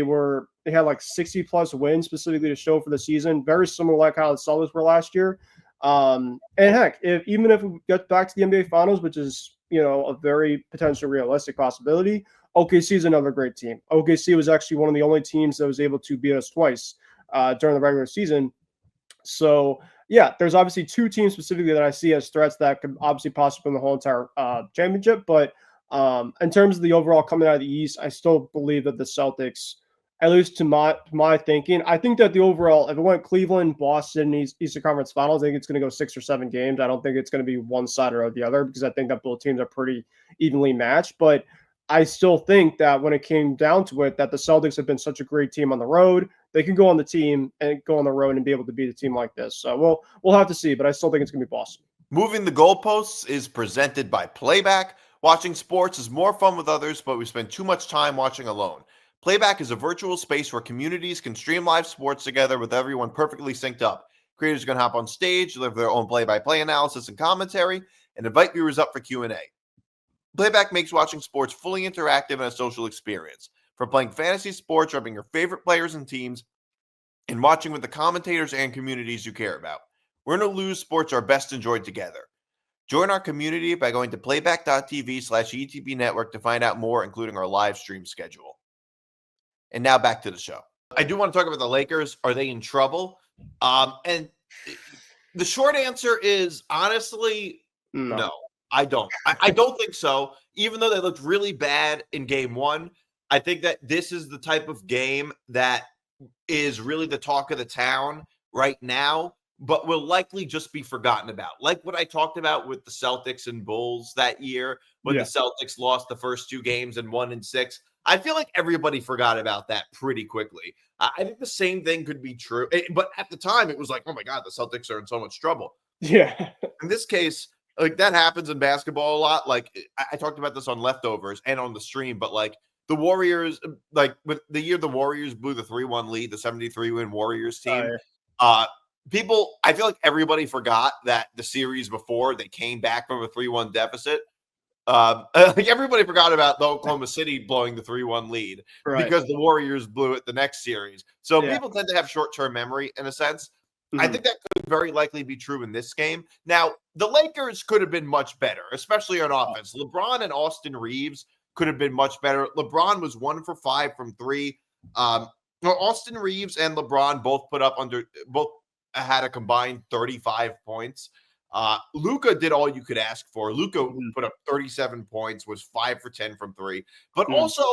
S2: had like 60 plus wins specifically to show for the season, very similar like how the Celtics were last year. And heck, even if we get back to the NBA Finals, which is a very potential realistic possibility, OKC is another great team. OKC was actually one of the only teams that was able to beat us twice during the regular season. So yeah, there's obviously two teams specifically that I see as threats that could obviously possibly win the whole entire championship. But in terms of the overall coming out of the East, I still believe that the Celtics, at least to my thinking, I think that the overall, if it went Cleveland, Boston, Eastern Conference Finals, I think it's going to go 6 or 7 games. I don't think it's going to be one side or the other because I think that both teams are pretty evenly matched. But I still think that when it came down to it, that the Celtics have been such a great team on the road. They can go on the road and be able to beat a team like this. So we'll have to see, but I still think it's going to be Boston.
S1: Moving the Goalposts is presented by Playback. Watching sports is more fun with others, but we spend too much time watching alone. Playback is a virtual space where communities can stream live sports together with everyone perfectly synced up. Creators can hop on stage, deliver their own play-by-play analysis and commentary, and invite viewers up for Q&A. Playback makes watching sports fully interactive and a social experience. From playing fantasy sports, rubbing your favorite players and teams, and watching with the commentators and communities you care about. Win or lose, sports are best enjoyed together. Join our community by going to playback.tv/ETB network to find out more, including our live stream schedule. And now back to the show. I do want to talk about the Lakers. Are they in trouble? And the short answer is honestly, no, I don't. I don't think so. Even though they looked really bad in game one, I think that this is the type of game that is really the talk of the town right now, but will likely just be forgotten about. Like what I talked about with the Celtics and Bulls that year when the Celtics lost the first 2 games and 1 and 6. I feel like everybody forgot about that pretty quickly. I think the same thing could be true. But at the time, it was like, oh my God, the Celtics are in so much trouble.
S2: Yeah.
S1: In this case, like that happens in basketball a lot. Like I talked about this on Leftovers and on the stream, but like the Warriors, like with the year the Warriors blew the 3-1 lead, the 73-win Warriors team. People, I feel like everybody forgot that the series before they came back from a 3-1 deficit. Like everybody forgot about the Oklahoma City blowing the 3-1 lead because the Warriors blew it the next series. So people tend to have short-term memory in a sense. Mm-hmm. I think that could very likely be true in this game. Now, the Lakers could have been much better, especially on offense. LeBron and Austin Reeves could have been much better. LeBron was 1 for 5 from 3. Austin Reeves and LeBron both had a combined 35 points. Luka did all you could ask for. Luka put up 37 points, was 5 for 10 from 3. But also,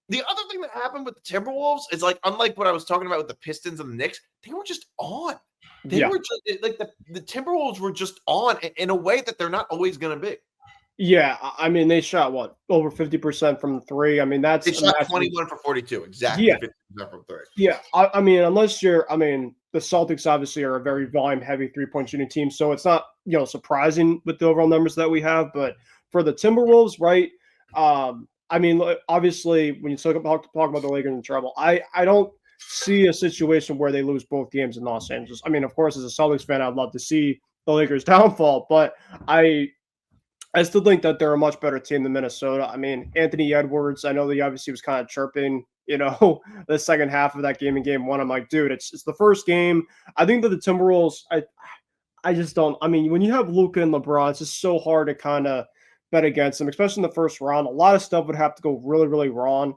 S1: the other thing that happened with the Timberwolves is like, unlike what I was talking about with the Pistons and the Knicks, they were just on. They were just like the Timberwolves were just on in a way that they're not always going to be.
S2: Yeah, I mean, they shot what, over 50% from the three. I mean, that's
S1: They shot 21 for 42, exactly
S2: Yeah.
S1: 50% from 3.
S2: Yeah, I mean, unless I mean, the Celtics obviously are a very volume-heavy three-point shooting team, so it's not, surprising with the overall numbers that we have. But for the Timberwolves, right? I mean, obviously, when you talk about the Lakers in trouble, I don't see a situation where they lose both games in Los Angeles. I mean, of course, as a Celtics fan, I'd love to see the Lakers downfall, but I still think that they're a much better team than Minnesota. I mean, Anthony Edwards, I know that he obviously was kind of chirping, the second half of that game in game one. I'm like, dude, it's the first game. I think that the Timberwolves, I just don't. I mean, when you have Luka and LeBron, it's just so hard to kind of bet against them, especially in the first round. A lot of stuff would have to go really, really wrong,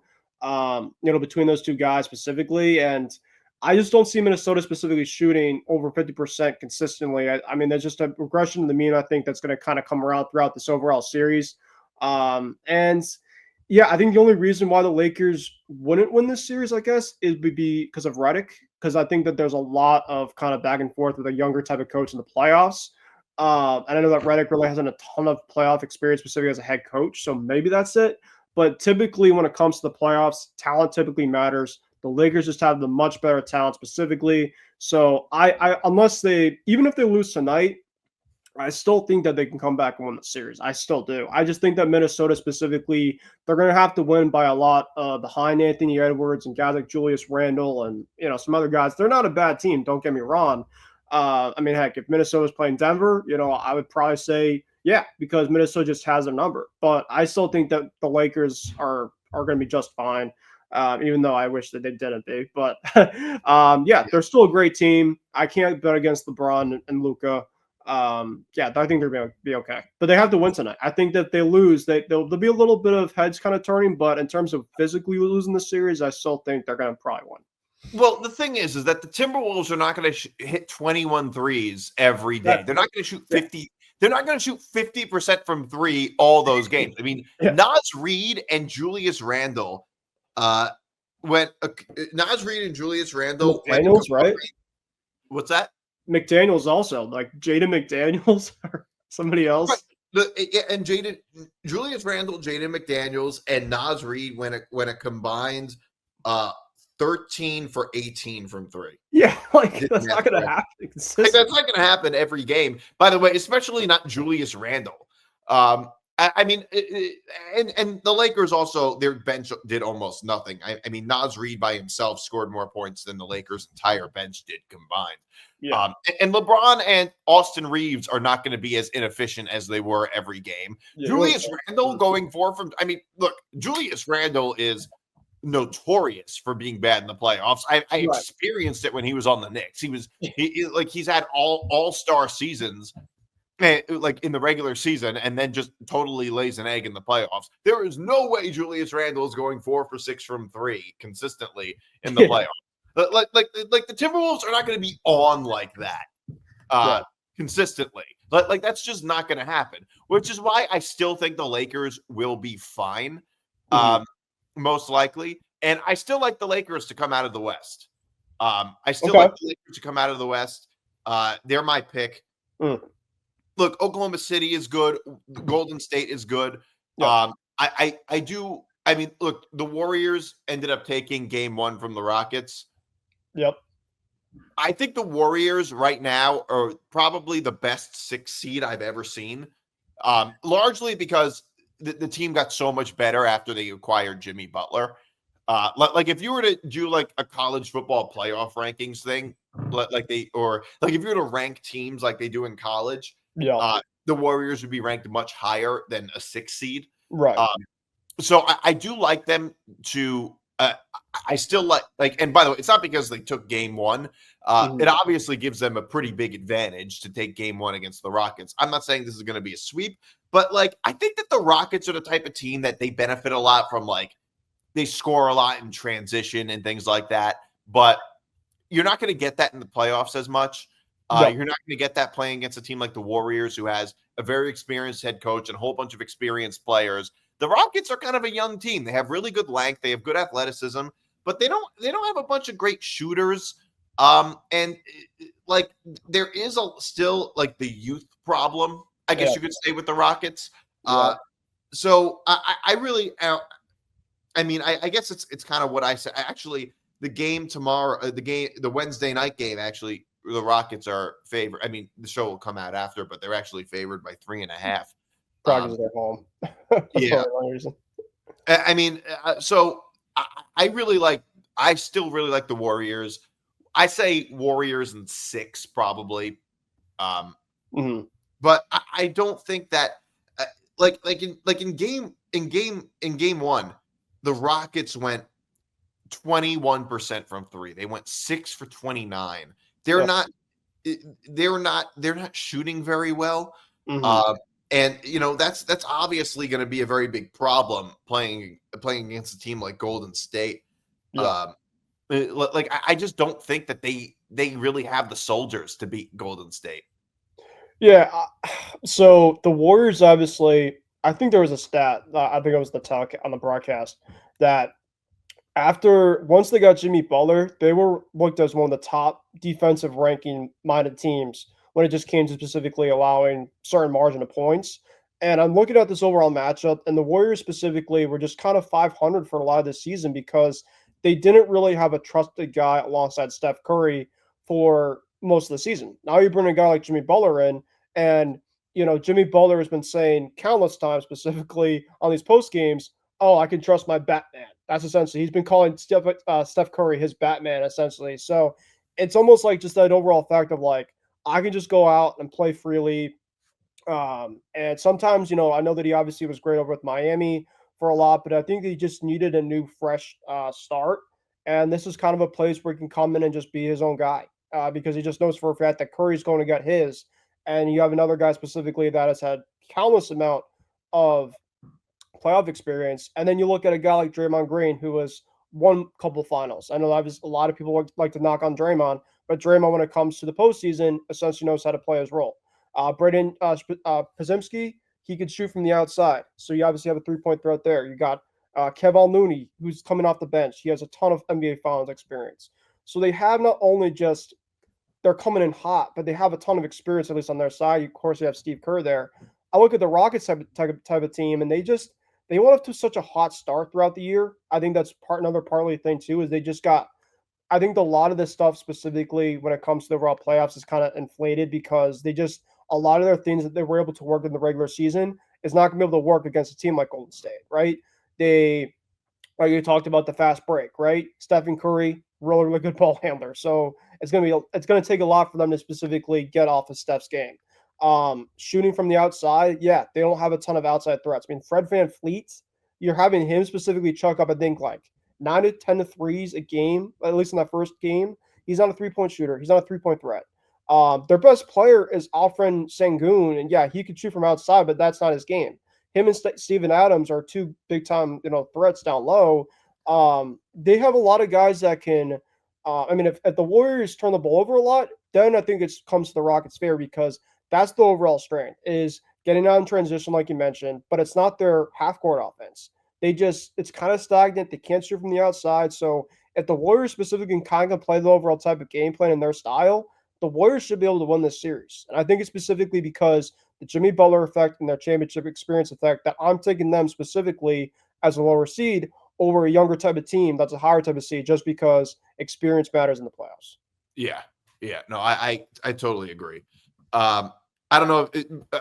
S2: between those two guys specifically. And I just don't see Minnesota specifically shooting over 50% consistently. I mean, there's just a regression to the mean, I think, that's going to kind of come around throughout this overall series. And yeah, I think the only reason why the Lakers wouldn't win this series, I guess, is would be because of Redick, because I think that there's a lot of kind of back and forth with a younger type of coach in the playoffs. And I know that Redick really hasn't a ton of playoff experience, specifically as a head coach, so maybe that's it. But typically, when it comes to the playoffs, talent typically matters. The Lakers just have the much better talent specifically. So unless even if they lose tonight, I still think that they can come back and win the series. I still do. I just think that Minnesota specifically, they're going to have to win by a lot behind Anthony Edwards and guys like Julius Randle and some other guys. They're not a bad team. Don't get me wrong. I mean, heck, if Minnesota's playing Denver, I would probably say yeah, because Minnesota just has a number. But I still think that the Lakers are going to be just fine. Even though I wish that they didn't be. But yeah, they're still a great team. I can't bet against LeBron and Luka. Yeah, I think they're going to be okay. But they have to win tonight. I think that if they lose, there'll be a little bit of heads kind of turning. But in terms of physically losing the series, I still think they're going to probably win.
S1: Well, the thing is that the Timberwolves are not going to hit 21 threes every day. They're not going to shoot 50. They're not going to shoot 50% from 3 all those games. I mean, Naz Reid and Julius Randle when Naz Reid and Julius Randle
S2: McDaniels, right?
S1: What's that?
S2: McDaniels also, like Jaden McDaniels or somebody else.
S1: Right. And Julius Randle, Jaden McDaniels, and Naz Reid when it combined 13 for 18 from 3.
S2: Yeah, like that's not going to happen.
S1: That's not going to happen every game. By the way, especially not Julius Randle. I mean, and the Lakers also, their bench did almost nothing. I mean, Naz Reid by himself scored more points than the Lakers' entire bench did combined. Yeah. And LeBron and Austin Reeves are not going to be as inefficient as they were every game. Yeah, Julius Randle going 4 from, I mean, look, Julius Randle is notorious for being bad in the playoffs. I experienced it when he was on the Knicks. He's had all-star seasons, like in the regular season, and then just totally lays an egg in the playoffs. There is no way Julius Randle is going 4 for 6 from 3 consistently in the playoffs. Like the Timberwolves are not going to be on like that consistently. Like that's just not going to happen. Which is why I still think the Lakers will be fine, most likely, and I still like the Lakers to come out of the West. I still like the Lakers to come out of the West. They're my pick. Look, Oklahoma City is good. Golden State is good. I mean, look, the Warriors ended up taking game 1 from the Rockets.
S2: Yep.
S1: I think the Warriors right now are probably the best 6 seed I've ever seen. Largely because the team got so much better after they acquired Jimmy Butler. Like if you were to do like a college football playoff rankings thing, if you were to rank teams like they do in college, the Warriors would be ranked much higher than a 6 seed.
S2: Right.
S1: So I do like them to. I still like, and by the way, it's not because they took game 1. It obviously gives them a pretty big advantage to take game 1 against the Rockets. I'm not saying this is going to be a sweep, but like I think that the Rockets are the type of team that they benefit a lot from. Like they score a lot in transition and things like that, but you're not going to get that in the playoffs as much.
S2: Yep.
S1: You're not going to get that playing against a team like the Warriors, who has a very experienced head coach and a whole bunch of experienced players. The Rockets are kind of a young team. They have really good length, they have good athleticism, but they don't have a bunch of great shooters. And like there is still like the youth problem, I
S2: Yeah.
S1: guess you could say, with the Rockets.
S2: Yeah.
S1: So I really, I mean, I guess it's kind of what I said. Actually, the game tomorrow, the Wednesday night game, actually, the Rockets are favored. I mean, the show will come out after, but they're actually favored by 3.5.
S2: Probably
S1: Um,
S2: because they're home. That's
S1: yeah,
S2: probably one reason.
S1: I mean, so I really like. I still really like the Warriors. I say Warriors in 6 probably. Um,
S2: Mhm.
S1: but I don't think that uh, in game 1, the Rockets went 21% from 3. They went 6 for 29. They're
S2: Yeah.
S1: not they're not shooting very well.
S2: Mhm.
S1: Uh, and that's obviously going to be a very big problem playing against a team like Golden State.
S2: Yeah.
S1: Um, like I just don't think that they really have the soldiers to beat Golden State.
S2: Yeah. So the Warriors, obviously, I think there was a stat. I think it was the talk on the broadcast that once they got Jimmy Butler, they were looked as one of the top defensive ranking minded teams when it just came to specifically allowing certain margin of points. And I'm looking at this overall matchup, and the Warriors specifically were just kind of 500 for a lot of this season because they didn't really have a trusted guy alongside Steph Curry for most of the season. Now you bring a guy like Jimmy Butler in, and Jimmy Butler has been saying countless times, specifically on these post games, "Oh, I can trust my Batman." That's essentially he's been calling Steph Curry his Batman essentially. So it's almost like just that overall fact of like I can just go out and play freely. And sometimes, I know that he obviously was great over with Miami for a lot, but I think he just needed a new, fresh start. And this is kind of a place where he can come in and just be his own guy because he just knows for a fact that Curry's going to get his. And you have another guy specifically that has had countless amount of playoff experience. And then you look at a guy like Draymond Green, who has won a couple finals. I know a lot of people like to knock on Draymond, but Draymond, when it comes to the postseason, essentially knows how to play his role. Braden Pazimski, he could shoot from the outside. So you obviously have a 3-point threat there. You got Kevon Looney, who's coming off the bench. He has a ton of NBA Finals experience. So they have not only just they're coming in hot, but they have a ton of experience at least on their side. Of course, you have Steve Kerr there. I look at the Rockets type of team, and they went up to such a hot start throughout the year. I think that's another partly thing too is they just got. I think a lot of this stuff specifically when it comes to the overall playoffs is kind of inflated because they just a lot of their things that they were able to work in the regular season is not going to be able to work against a team like Golden State, right? They like you talked about the fast break, right? Stephen Curry, really, really good ball handler. So it's gonna take a lot for them to specifically get off of Steph's game. Shooting from the outside, yeah, they don't have a ton of outside threats. I mean, Fred Van Fleet, you're having him specifically chuck up, I think, like 9 to 10 to threes a game, at least in that first game. He's not a 3-point shooter. He's not a 3-point threat. Their best player is Alfred Sengun, and yeah, he could shoot from outside, but that's not his game. Him and Steven Adams are two big time, threats down low. They have a lot of guys that can. I mean, if the Warriors turn the ball over a lot, then I think it comes to the Rockets' favor because that's the overall strength is getting out in transition, like you mentioned, but it's not their half court offense. It's kind of stagnant. They can't shoot from the outside. So if the Warriors specifically can kind of play the overall type of game plan in their style, the Warriors should be able to win this series. And I think it's specifically because the Jimmy Butler effect and their championship experience effect that I'm taking them specifically as a lower seed over a younger type of team that's a higher type of seed just because experience matters in the playoffs.
S1: Yeah, yeah. No, I totally agree. I don't know.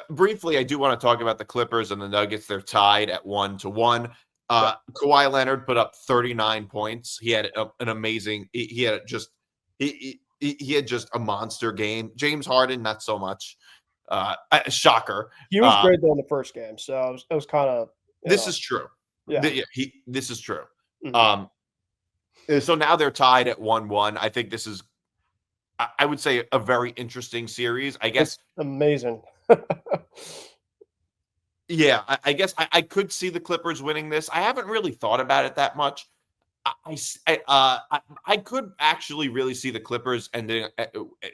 S1: Briefly, I do want to talk about the Clippers and the Nuggets. They're tied at 1-1.
S2: Yeah.
S1: Kawhi Leonard put up 39 points. He had an amazing. He had just he had just a monster game. James Harden, not so much. Shocker.
S2: He was great though in the first game, so it was kind of
S1: This is true.
S2: yeah.
S1: This is true.
S2: Mhm.
S1: So now they're tied at 1-1. I think this is, I would say, a very interesting series. I guess.
S2: It's amazing.
S1: Yeah, I guess I could see the Clippers winning this. I haven't really thought about it that much. I could actually really see the Clippers ending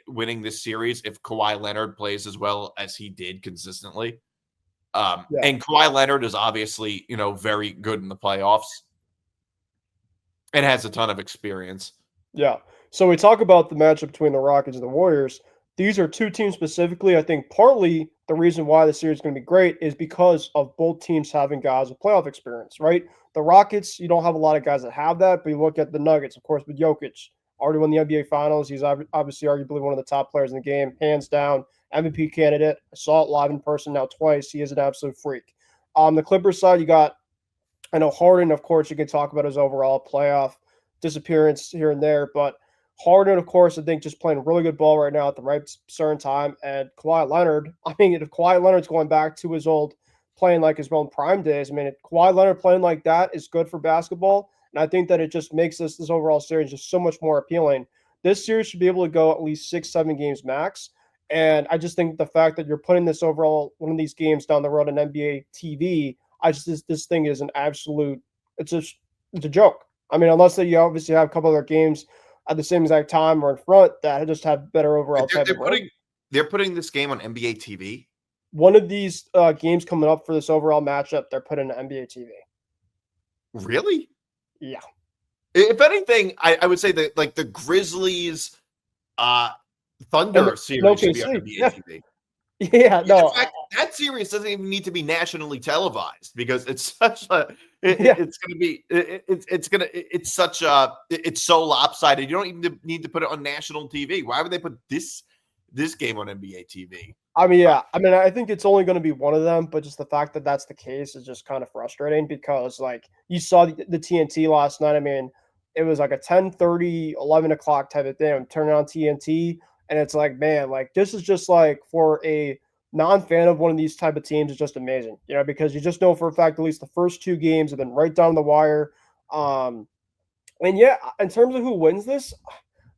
S1: winning this series if Kawhi Leonard plays as well as he did consistently.
S2: Yeah.
S1: And Kawhi Leonard is obviously, very good in the playoffs and has a ton of experience.
S2: Yeah. So we talk about the matchup between the Rockets and the Warriors. These are two teams specifically. I think partly the reason why the series is going to be great is because of both teams having guys with playoff experience, right? The Rockets, you don't have a lot of guys that have that, but you look at the Nuggets, of course, with Jokic, already won the NBA Finals. He's obviously arguably one of the top players in the game, hands down, MVP candidate. I saw it live in person now twice. He is an absolute freak. On the Clippers side, you got I know Harden, of course, you can talk about his overall playoff disappearance here and there, but Harden, of course, I think just playing really good ball right now at the right certain time. And Kawhi Leonard, I mean, if Kawhi Leonard's going back to his old playing like his own prime days, I mean, if Kawhi Leonard playing like that is good for basketball. And I think that it just makes this overall series just so much more appealing. This series should be able to go at least 6, 7 games max. And I just think the fact that you're putting this overall one of these games down the road on NBA TV, I just this thing is an absolute. It's just it's a joke. I mean, unless that you obviously have a couple other games at the same exact time or in front that just have better overall
S1: They're,
S2: type
S1: they're
S2: of run.
S1: putting they're putting this game on NBA TV.
S2: One of these games coming up for this overall matchup, they're putting on NBA TV.
S1: Really?
S2: Yeah,
S1: If anything, I would say that like the Grizzlies uh
S2: and
S1: Thunder
S2: in
S1: series should be on
S2: OKC,
S1: NBA
S2: yeah,
S1: TV.
S2: yeah,
S1: In
S2: no,
S1: fact, that series doesn't even need to be nationally televised because it's such a
S2: yeah,
S1: it's going to be it's going to it's such a it's so lopsided. You don't even need to put it on national TV. Why would they put this game on NBA TV?
S2: I mean,
S1: Uh,
S2: yeah. I mean, I think it's only going to be one of them, but just the fact that that's the case is just kind of frustrating because, like, you saw the TNT last night. I mean, it was like a 10:30, 11 o'clock type of thing. I'm turning on TNT, and it's like, man, like, this is just like for a non-fan of one of these type of teams, it's just amazing, because you just know for a fact at least the first 2 games have been right down the wire. Um, and yeah, in terms of who wins this,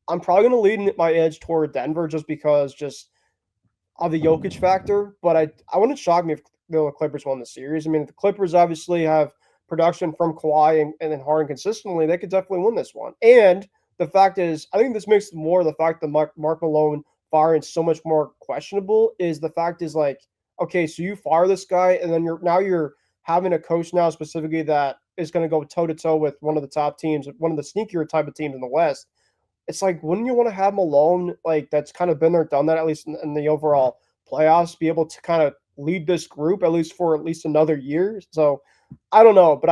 S2: I'm probably going to lead my edge toward Denver just because just of the Jokic factor, but I wouldn't shock me if the Clippers won the series. I mean, if the Clippers obviously have production from Kawhi and then Harden consistently, they could definitely win this one. And the fact is, I think this makes more the fact that Mark Malone firing so much more questionable is the fact is like, okay, so you fire this guy, and then you're having a coach now specifically that is going to go toe to toe with one of the top teams, one of the sneakier type of teams in the West. It's like, wouldn't you want to have Malone, like, that's kind of been there, done that, at least in the overall playoffs, be able to kind of lead this group at least for at least another year? So I don't know, but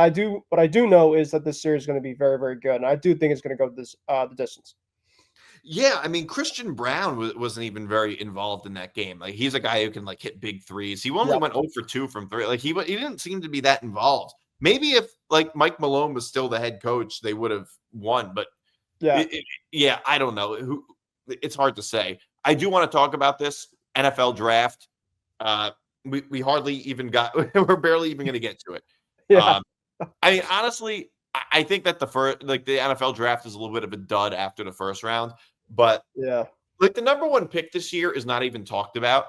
S2: what I do know is that this series is going to be very, very good, and I do think it's going to go the distance.
S1: yeah, I mean Christian Brown wasn't even very involved in that game. Like he's a guy who can like hit big threes. He only
S2: Yep.
S1: went 0 for 2 from 3. Like he didn't seem to be that involved. Maybe if like Mike Malone was still the head coach, they would have won. But
S2: Yeah.
S1: yeah, I don't know. It's hard to say. I do want to talk about this NFL draft. Uh, we hardly even got. We're barely even going to get to it.
S2: Yeah.
S1: Um, I mean, honestly, I think that the NFL draft is a little bit of a dud after the first round. But
S2: Yeah.
S1: like the number one pick this year is not even talked about.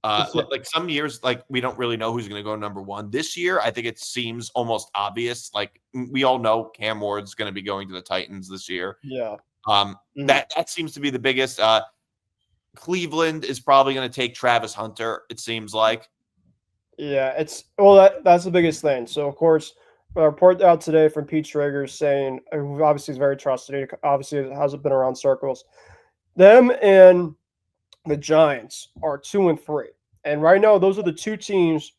S2: Yeah.
S1: Like some years, like we don't really know who's going to go number one. This year, I think it seems almost obvious. Like we all know Cam Ward's going to be going to the Titans this year.
S2: Yeah. Mhm.
S1: That seems to be the biggest. Cleveland is probably going to take Travis Hunter. It seems like.
S2: Yeah, it's well that's the biggest thing. So of course, a report out today from Pete Schrager saying, who obviously is very trusted. Obviously, it hasn't been around circles. Them and the Giants are 2-3, and right now those are the two teams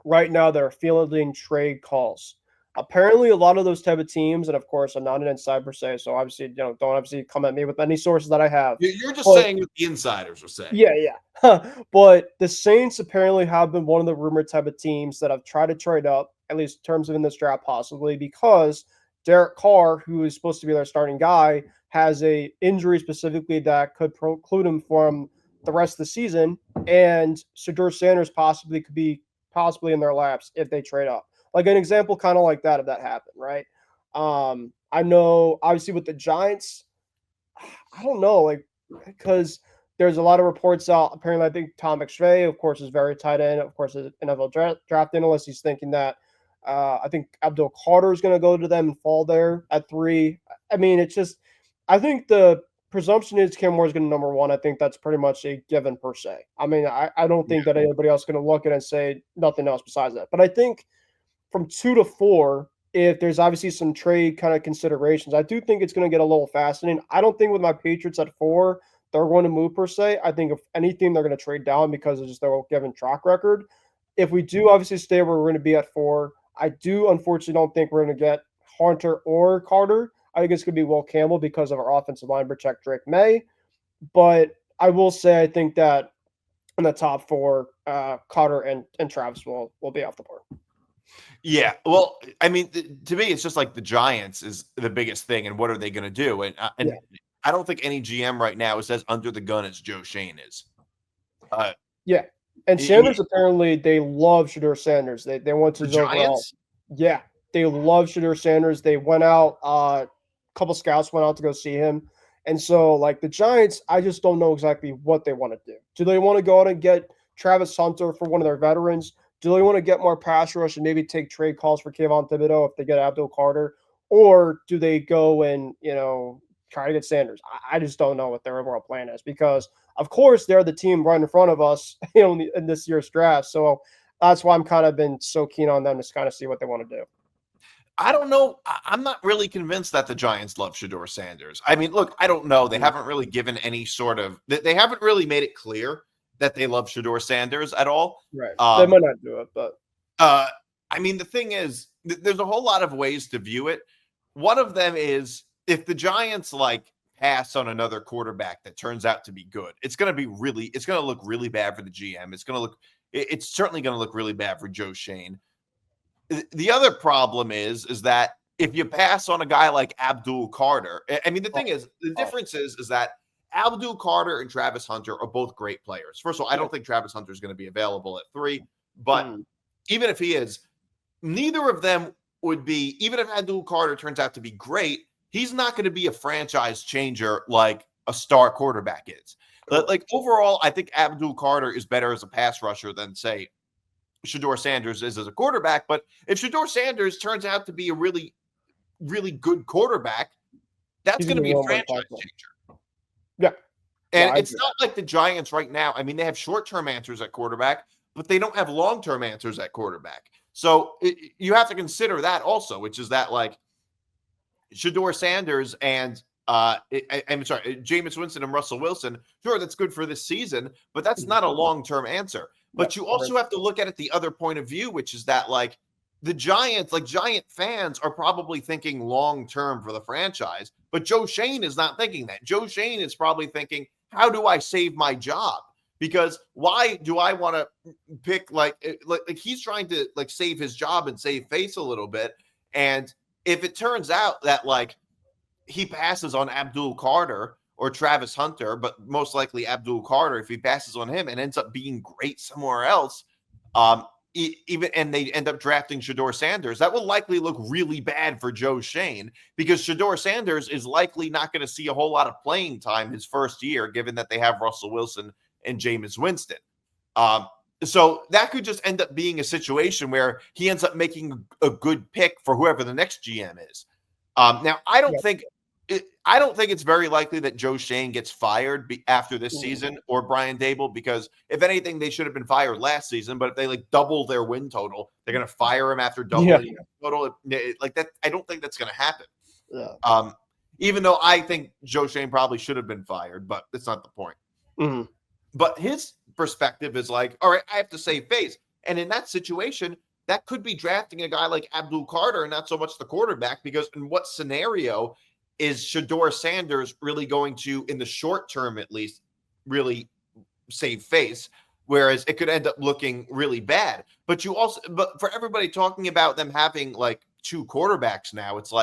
S2: right now that are fielding trade calls. Apparently, a lot of those type of teams, and of course, I'm not an insider per se, so obviously, don't obviously come at me with any sources that I have.
S1: You're just
S2: But
S1: saying what the insiders are saying.
S2: yeah, yeah. But the Saints apparently have been one of the rumored type of teams that have tried to trade up, at least in terms of in this draft, possibly because Derek Carr, who is supposed to be their starting guy, has a injury specifically that could preclude him from the rest of the season, and Shedeur Sanders possibly could be possibly in their laps if they trade up. Like an example, kind of like that, if that happened, right? I know obviously with the Giants, I don't know, like because there's a lot of reports out. Apparently, I think Tom McShay, of course, is very tight end. Of course, is an NFL draft analyst. He's thinking that I think Abdul Carter is going to go to them and fall there at 3. I mean, it's just, I think the presumption is Cam Moore is going to number 1. I think that's pretty much a given per se. I mean, I don't think that anybody else is going to look at it and say nothing else besides that. But I think from 2 to 4, if there's obviously some trade kind of considerations, I do think it's going to get a little fascinating. I don't think with my Patriots at 4, they're going to move per se. I think if anything, they're going to trade down because of just their given track record. If we do obviously stay where we're going to be at 4, I do unfortunately don't think we're going to get Hunter or Carter. I think it's going to be Will Campbell because of our offensive line protect Drake May. But I will say I think that in the top 4, Carter and Travis will be off the board.
S1: Yeah, well, I mean, to me, it's just like the Giants is the biggest thing, and what are they going to do? And I don't think any GM right now is as under the gun as Joe Shane is.
S2: Yeah, and Sanders apparently they love Shedeur Sanders. They want his overall. Yeah, they love Shedeur Sanders. They went out. A couple scouts went out to go see him, and so like the Giants, I just don't know exactly what they want to do. Do they want to go out and get Travis Hunter for one of their veterans? Do they want to get more pass rush and maybe take trade calls for Kayvon Thibodeau if they get Abdul Carter? Or do they go and, try to get Sanders? I just don't know what their overall plan is because, of course, they're the team right in front of us in this year's draft. So that's why I'm kind of been so keen on them to kind of see what they want to do.
S1: I don't know. I'm not really convinced that the Giants love Shedeur Sanders. I mean, look, I don't know. They haven't really given any sort of – they haven't really made it clear that they love Shedeur Sanders at all.
S2: Right. They might not do it, but
S1: I mean, the thing is, there's a whole lot of ways to view it. One of them is if the Giants pass on another quarterback that turns out to be good, it's going to look really bad for the GM. It's certainly going to look really bad for Joe Shane. The other problem is that if you pass on a guy like Abdul Carter, I mean, the thing is, the difference is that Abdul Carter and Travis Hunter are both great players. First of all, I don't think Travis Hunter is going to be available at 3, but even if he is, neither of them would be, even if Abdul Carter turns out to be great, he's not going to be a franchise changer like a star quarterback is. But overall, I think Abdul Carter is better as a pass rusher than, say, Shedeur Sanders is as a quarterback. But if Shedeur Sanders turns out to be a really, really good quarterback, that's going to be a franchise changer.
S2: Yeah.
S1: And it's not like the Giants right now. I mean, they have short-term answers at quarterback, but they don't have long-term answers at quarterback. So you have to consider that also, which is that Shedeur Sanders and Jameis Winston and Russell Wilson, sure, that's good for this season, but that's not a long-term answer. But you also have to look at it the other point of view, which is that the Giants, Giant fans are probably thinking long-term for the franchise, but Joe Shane is not thinking that. Joe Shane is probably thinking, how do I save my job? Because why do I want to pick he's trying to save his job and save face a little bit. And if it turns out that he passes on Abdul Carter or Travis Hunter, but most likely Abdul Carter, if he passes on him and ends up being great somewhere else, and they end up drafting Shedeur Sanders, that will likely look really bad for Joe Shane because Shedeur Sanders is likely not going to see a whole lot of playing time his first year, given that they have Russell Wilson and Jameis Winston. So that could just end up being a situation where he ends up making a good pick for whoever the next GM is. Now, I don't think it's very likely that Joe Shane gets fired after this season or Brian Daboll, because if anything, they should have been fired last season. But if they double their win total, they're going to fire him after doubling total. That, I don't think that's going to happen.
S2: Yeah.
S1: Even though I think Joe Shane probably should have been fired, but that's not the point.
S2: Mm-hmm.
S1: But his perspective is all right, I have to save face. And in that situation, that could be drafting a guy like Abdul Carter and not so much the quarterback, because in what scenario is Shedeur Sanders really going to, in the short term at least, really save face? Whereas it could end up looking really bad. But for everybody talking about them having 2 quarterbacks now, it's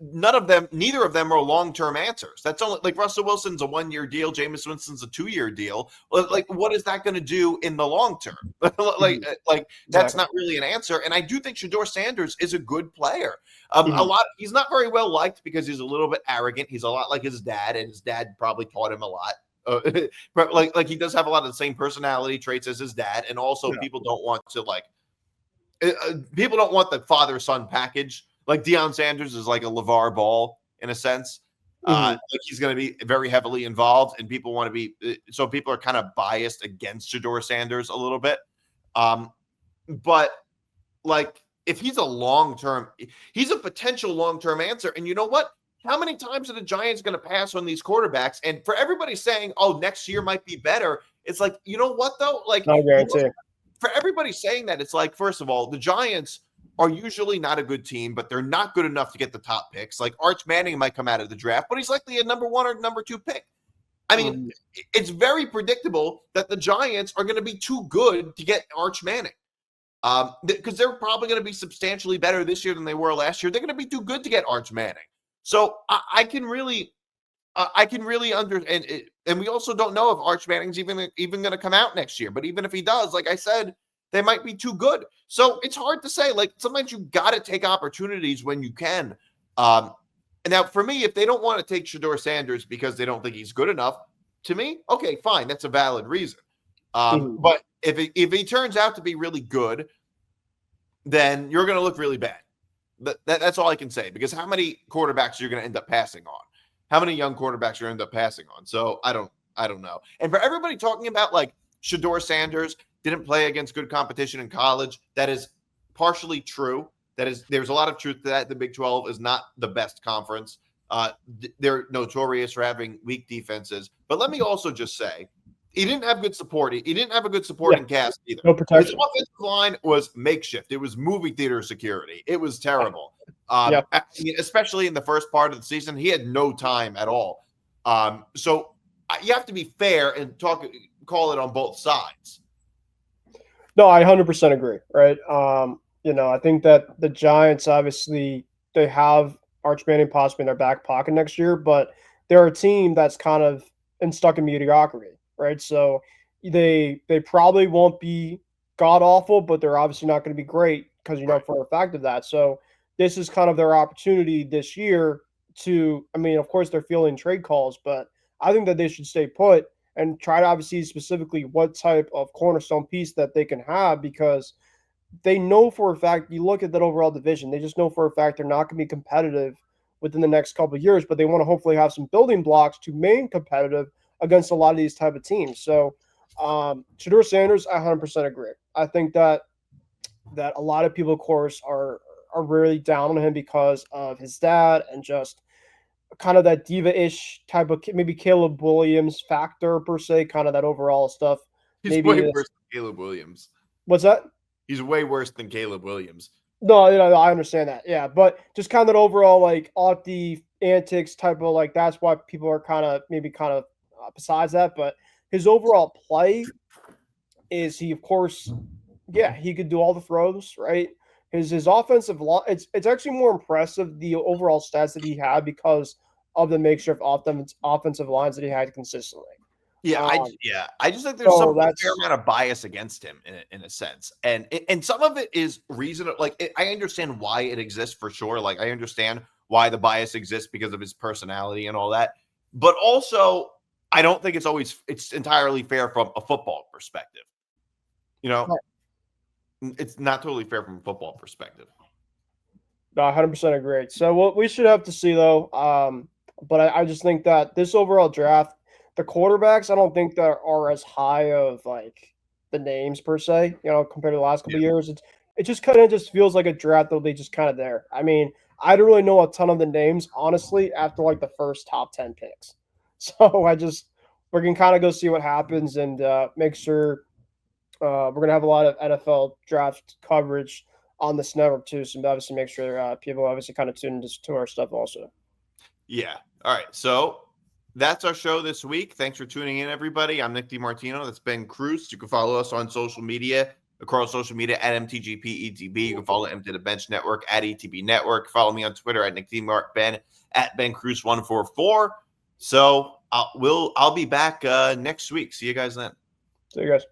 S1: neither of them are long-term answers. That's only Russell Wilson's a 1-year deal. Jameis Winston's a 2-year deal. What is that going to do in the long term? That's not really an answer. And I do think Shedeur Sanders is a good player. He's not very well liked because he's a little bit arrogant. He's a lot like his dad, and his dad probably taught him a lot. But he does have a lot of the same personality traits as his dad. And also people don't want to people don't want the father-son package. Like Deion Sanders is like a LeVar Ball in a sense. Like he's going to be very heavily involved, and people want to be so people are kind of biased against Shedeur Sanders a little bit. But like if he's he's a potential long-term answer. And you know what? How many times are the Giants going to pass on these quarterbacks? And for everybody saying, "Oh, next year might be better," it's like, you know what though? Like,
S2: no guarantee.
S1: For everybody saying that, it's like, first of all, the Giants are usually not a good team, but they're not good enough to get the top picks. Like Arch Manning might come out of the draft, but he's likely a number 1 or number 2 pick. I mean, it's very predictable that the Giants are going to be too good to get Arch Manning. Because they're probably going to be substantially better this year than they were last year. They're going to be too good to get Arch Manning. So I can really understand. And we also don't know if Arch Manning's even going to come out next year. But even if he does, like I said, they might be too good. So it's hard to say. Like sometimes you got to take opportunities when you can. And now for me, if they don't want to take Shedeur Sanders because they don't think he's good enough, to me, okay, fine, that's a valid reason. But if he turns out to be really good, then you're going to look really bad. That's all I can say, because how many quarterbacks you're going to end up passing on? How many young quarterbacks you're going to end up passing on? So I don't know. And for everybody talking about like Shedeur Sanders didn't play against good competition in college, that is partially true. There's a lot of truth to that. The Big 12 is not the best conference. They're notorious for having weak defenses. But let me also just say, he didn't have good support. He didn't have a good supporting cast either.
S2: No protection.
S1: His offensive line was makeshift. It was movie theater security. It was terrible. Especially in the first part of the season, he had no time at all. So you have to be fair and call it on both sides.
S2: No, I 100% agree. Right. I think that the Giants, obviously, they have Arch Manning possibly in their back pocket next year, but they're a team that's kind of stuck in mediocrity. Right. So they probably won't be god awful, but they're obviously not going to be great because, for a fact of that. So this is kind of their opportunity this year to, of course they're fielding trade calls, but I think that they should stay put and try to obviously specifically what type of cornerstone piece that they can have, because they know for a fact, you look at that overall division, they just know for a fact they're not going to be competitive within the next couple of years, but they want to hopefully have some building blocks to remain competitive against a lot of these type of teams. So Shedeur Sanders, I 100% agree. I think that a lot of people, of course, are really down on him because of his dad and just kind of that diva-ish type of, maybe Caleb Williams factor per se, kind of that overall stuff.
S1: He's way worse than Caleb Williams.
S2: What's that?
S1: He's way worse than Caleb Williams.
S2: No, I understand that. Yeah, but just kind of that overall, like, off the antics type of, like, that's why people are kind of besides that. But his overall play is, he, of course, he could do all the throws, right? His offensive line, it's actually more impressive, the overall stats that he had, because of the makeshift offensive lines that he had consistently.
S1: I just think there's a fair amount of bias against him in a sense, and some of it is reasonable. Like I understand why it exists for sure. Like I understand why the bias exists because of his personality and all that, but also I don't think it's entirely fair from a football perspective. It's not totally fair from a football perspective.
S2: No, 100% agree. So what we should have to see though, but I just think that this overall draft, the quarterbacks, I don't think that are as high of like the names per se, compared to the last couple of years. It just kind of just feels like a draft that'll be just kind of there. I don't really know a ton of the names, honestly, after like the first top 10 picks. So we can kind of go see what happens and make sure we're going to have a lot of NFL draft coverage on this network too. So obviously make sure people obviously kind of tune into our stuff also.
S1: Yeah. All right. So that's our show this week. Thanks for tuning in, everybody. I'm Nick DiMartino. That's Ben Kruse. You can follow us on social media, across social media at MTGPETB. You can follow M to the Bench Network at ETB Network. Follow me on Twitter at Nick DiMartBen, at Ben Kruse 144. So I'll be back next week. See you guys then.
S2: See you guys.